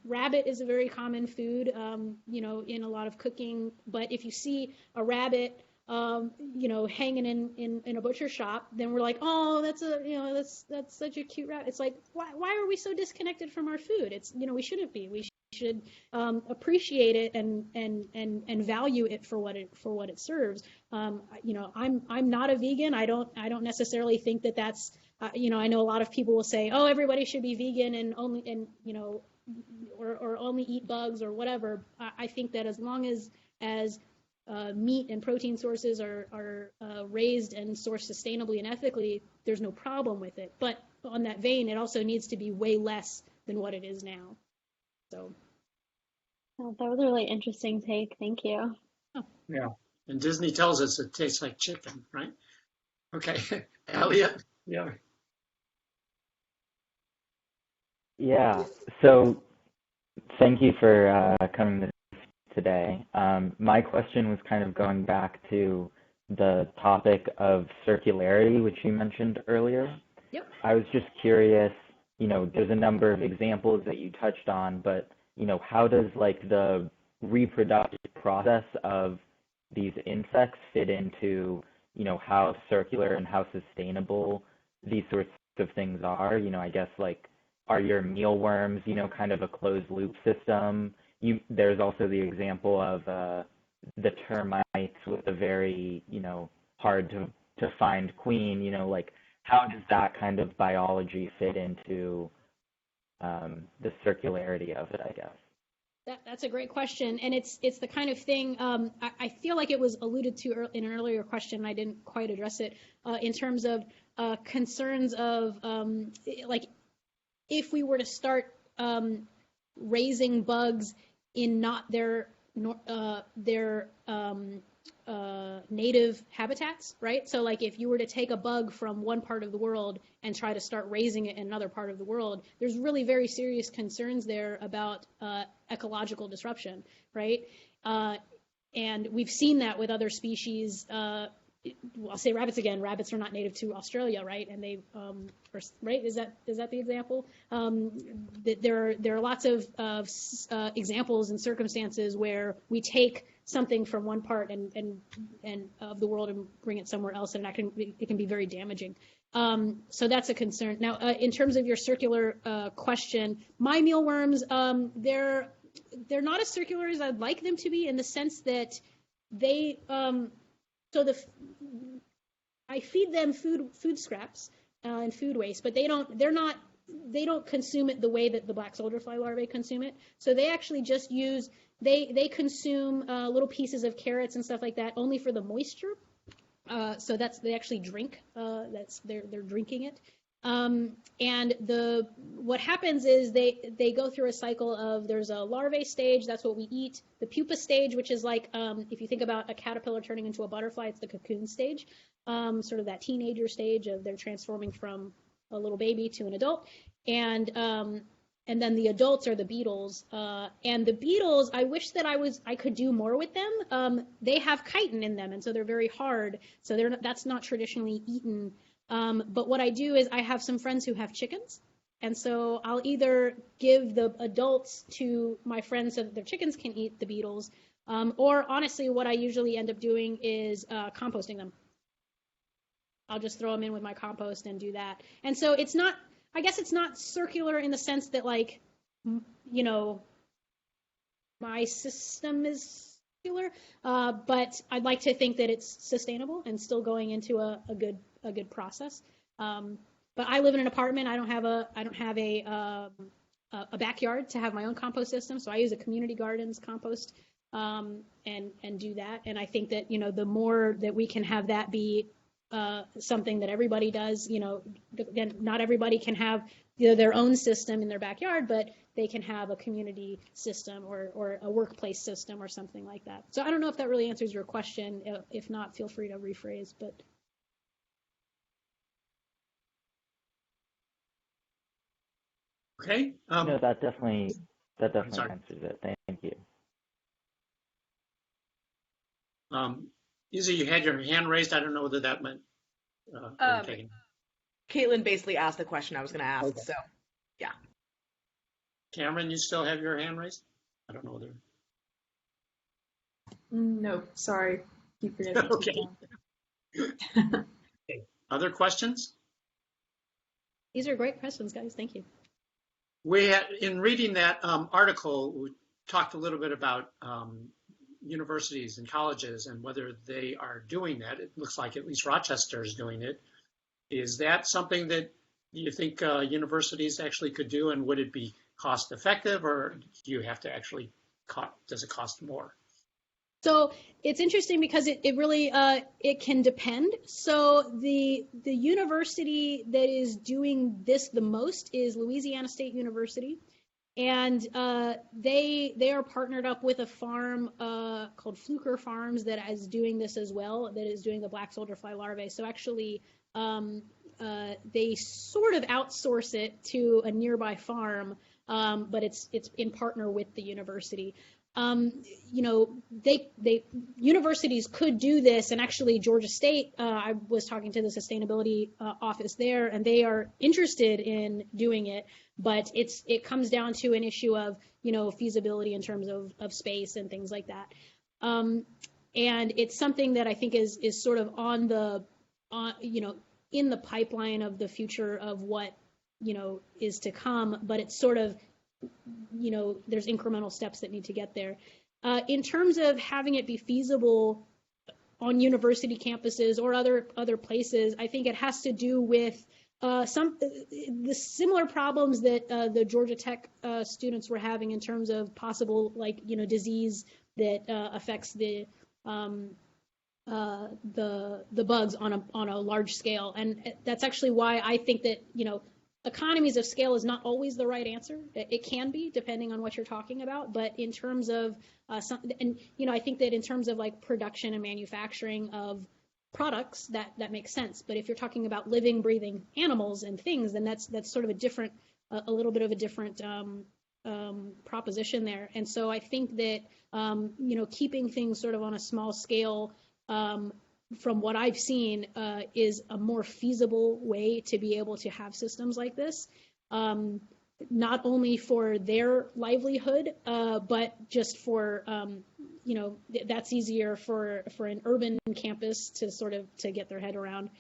Rabbit is a very common food, in a lot of cooking, but if you see a rabbit, hanging in a butcher shop, then we're like, oh, that's such a cute rabbit. It's like, why are we so disconnected from our food? It's, we shouldn't be. We should appreciate it and value it for what it serves. I'm not a vegan. I don't necessarily think that that's, I know a lot of people will say, oh, everybody should be vegan and only, or only eat bugs or whatever. I think that as long as meat and protein sources are raised and sourced sustainably and ethically, there's no problem with it. But on that vein, it also needs to be way less than what it is now. So. Oh, that was a really interesting take. Thank you. Oh. Yeah. And Disney tells us it tastes like chicken, right? Okay. Elliot? Yeah. Yeah. So thank you for coming to today. My question was kind of going back to the topic of circularity, which you mentioned earlier. Yep. I was just curious, there's a number of examples that you touched on, but, how does like the reproductive process of these insects fit into, how circular and how sustainable these sorts of things are? I guess like, are your mealworms, kind of a closed loop system? There's also the example of the termites with a very, hard to find queen, like how does that kind of biology fit into the circularity of it, I guess? That's a great question, and it's the kind of thing I feel like it was alluded to in an earlier question, and I didn't quite address it in terms of concerns of like if we were to start raising bugs in not their native habitats, right? So like if you were to take a bug from one part of the world and try to start raising it in another part of the world, there's really very serious concerns there about ecological disruption, right? And we've seen that with other species. I'll say rabbits again. Rabbits are not native to Australia, right? And they, right? Is that the example? There are lots of examples and circumstances where we take something from one part and of the world and bring it somewhere else, and it can be very damaging. So that's a concern. Now, in terms of your circular question, my mealworms, they're not as circular as I'd like them to be, in the sense that they I feed them food scraps and food waste, but they don't consume it the way that the black soldier fly larvae consume it. So they actually just they consume little pieces of carrots and stuff like that only for the moisture. So they actually drink. They're drinking it. And what happens is they go through a cycle of, there's a larvae stage, that's what we eat. The pupa stage, which is like, if you think about a caterpillar turning into a butterfly, it's the cocoon stage, sort of that teenager stage of they're transforming from a little baby to an adult. And then the adults are the beetles. And the beetles, I wish that I could do more with them. They have chitin in them, and so they're very hard. So that's not traditionally eaten. But what I do is I have some friends who have chickens, and so I'll either give the adults to my friends so that their chickens can eat the beetles, or honestly, what I usually end up doing is composting them. I'll just throw them in with my compost and do that. And so I guess it's not circular in the sense that, like, you know, my system is circular, but I'd like to think that it's sustainable and still going into a good process. But I live in an apartment. I don't have a backyard to have my own compost system, so I use a community gardens compost and do that. And I think that, you know, the more that we can have that be something that everybody does, you know, again, not everybody can have, you know, their own system in their backyard, but they can have a community system or a workplace system or something like that. So I don't know if that really answers your question. If not, feel free to rephrase. But okay. No, that definitely answers it. Thank you. Izzy, you had your hand raised. I don't know whether that meant. Caitlin basically asked the question I was going to ask, so yeah. Cameron, you still have your hand raised? I don't know whether. No, sorry. Keep forgetting. Okay. Okay. Other questions? These are great questions, guys. Thank you. In reading that article, we talked a little bit about universities and colleges and whether they are doing that. It looks like at least Rochester is doing it. Is that something that you think universities actually could do, and would it be cost effective, or do you have to actually does it cost more? So it's interesting because it really it can depend. So the university that is doing this the most is Louisiana State University. And they are partnered up with a farm called Fluker Farms that is doing this as well, that is doing the black soldier fly larvae. So actually, they sort of outsource it to a nearby farm, but it's in partner with the university. You know, universities could do this, and actually Georgia State, I was talking to the sustainability office there, and they are interested in doing it, but it comes down to an issue of, you know, feasibility in terms of space and things like that. And it's something that I think is sort of you know, in the pipeline of the future of what, you know, is to come, but it's sort of, you know, there's incremental steps that need to get there. In terms of having it be feasible on university campuses or other places, I think it has to do with the similar problems that the Georgia Tech students were having in terms of possible disease that affects the bugs on a large scale, and that's actually why I think that economies of scale is not always the right answer. It can be depending on what you're talking about, but in terms of I think that in terms of like production and manufacturing of products, that makes sense. But if you're talking about living, breathing animals and things, then that's sort of a little bit of a different proposition there. And so I think that keeping things sort of on a small scale, from what I've seen, is a more feasible way to be able to have systems like this, not only for their livelihood, but just for that's easier for an urban campus to get their head around,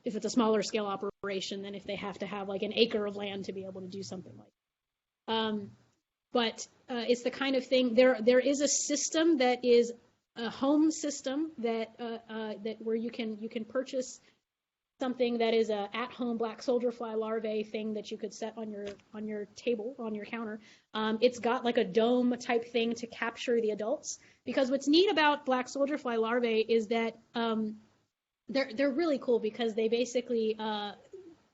if it's a smaller scale operation than if they have to have like an acre of land to be able to do something like that. But it's the kind of thing, there is a system that is a home system that where you can purchase something that is a at-home black soldier fly larvae thing that you could set on your table, on your counter. It's got like a dome type thing to capture the adults, because what's neat about black soldier fly larvae is that they're really cool, because they basically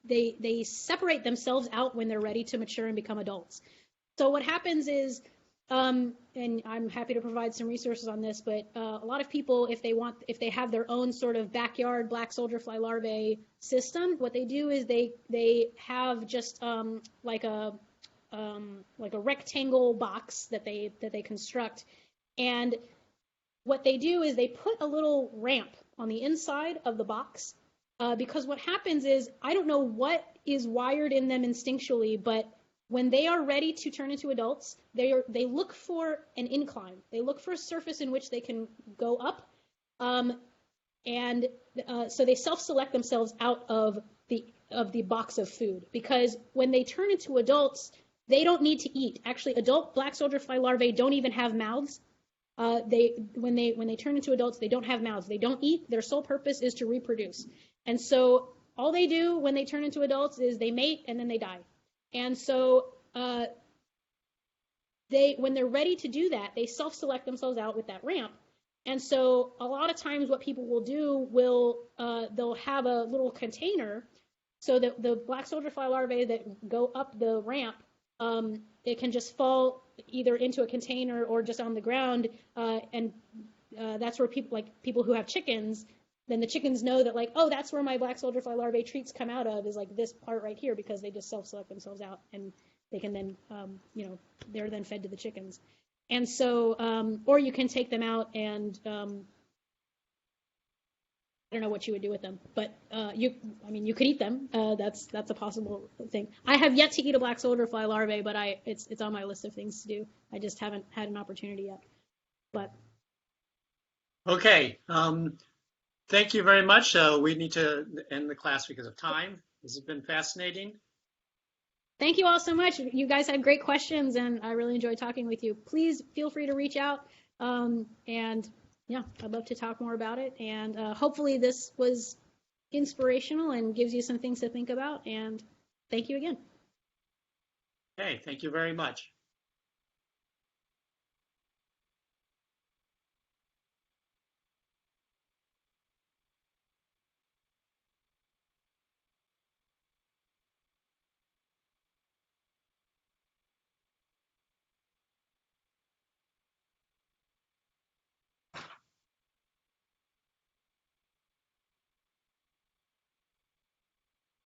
they separate themselves out when they're ready to mature and become adults. So what happens is, and I'm happy to provide some resources on this, but a lot of people, if they have their own sort of backyard black soldier fly larvae system, what they do is they have just like a rectangle box that they construct, and what they do is they put a little ramp on the inside of the box, because what happens is, I don't know what is wired in them instinctually, but when they are ready to turn into adults, they look for an incline. They look for a surface in which they can go up, and so they self-select themselves out of the box of food, because when they turn into adults, they don't need to eat. Actually, adult black soldier fly larvae don't even have mouths. When they turn into adults, they don't have mouths. They don't eat. Their sole purpose is to reproduce, and so all they do when they turn into adults is they mate and then they die. And so when they're ready to do that, they self-select themselves out with that ramp. And so a lot of times what people will do they'll have a little container, so that the black soldier fly larvae that go up the ramp, it can just fall either into a container or just on the ground. And that's where people who have chickens, then the chickens know that, like, oh, that's where my black soldier fly larvae treats come out of, is like this part right here, because they just self-select themselves out, and they can then, they're then fed to the chickens. And so, or you can take them out and, I don't know what you would do with them, but you could eat them. That's a possible thing. I have yet to eat a black soldier fly larvae, but it's on my list of things to do. I just haven't had an opportunity yet. But okay. Thank you very much. We need to end the class because of time. This has been fascinating. Thank you all so much. You guys had great questions, and I really enjoyed talking with you. Please feel free to reach out, and yeah, I'd love to talk more about it. And hopefully this was inspirational and gives you some things to think about. And thank you again. Okay, thank you very much.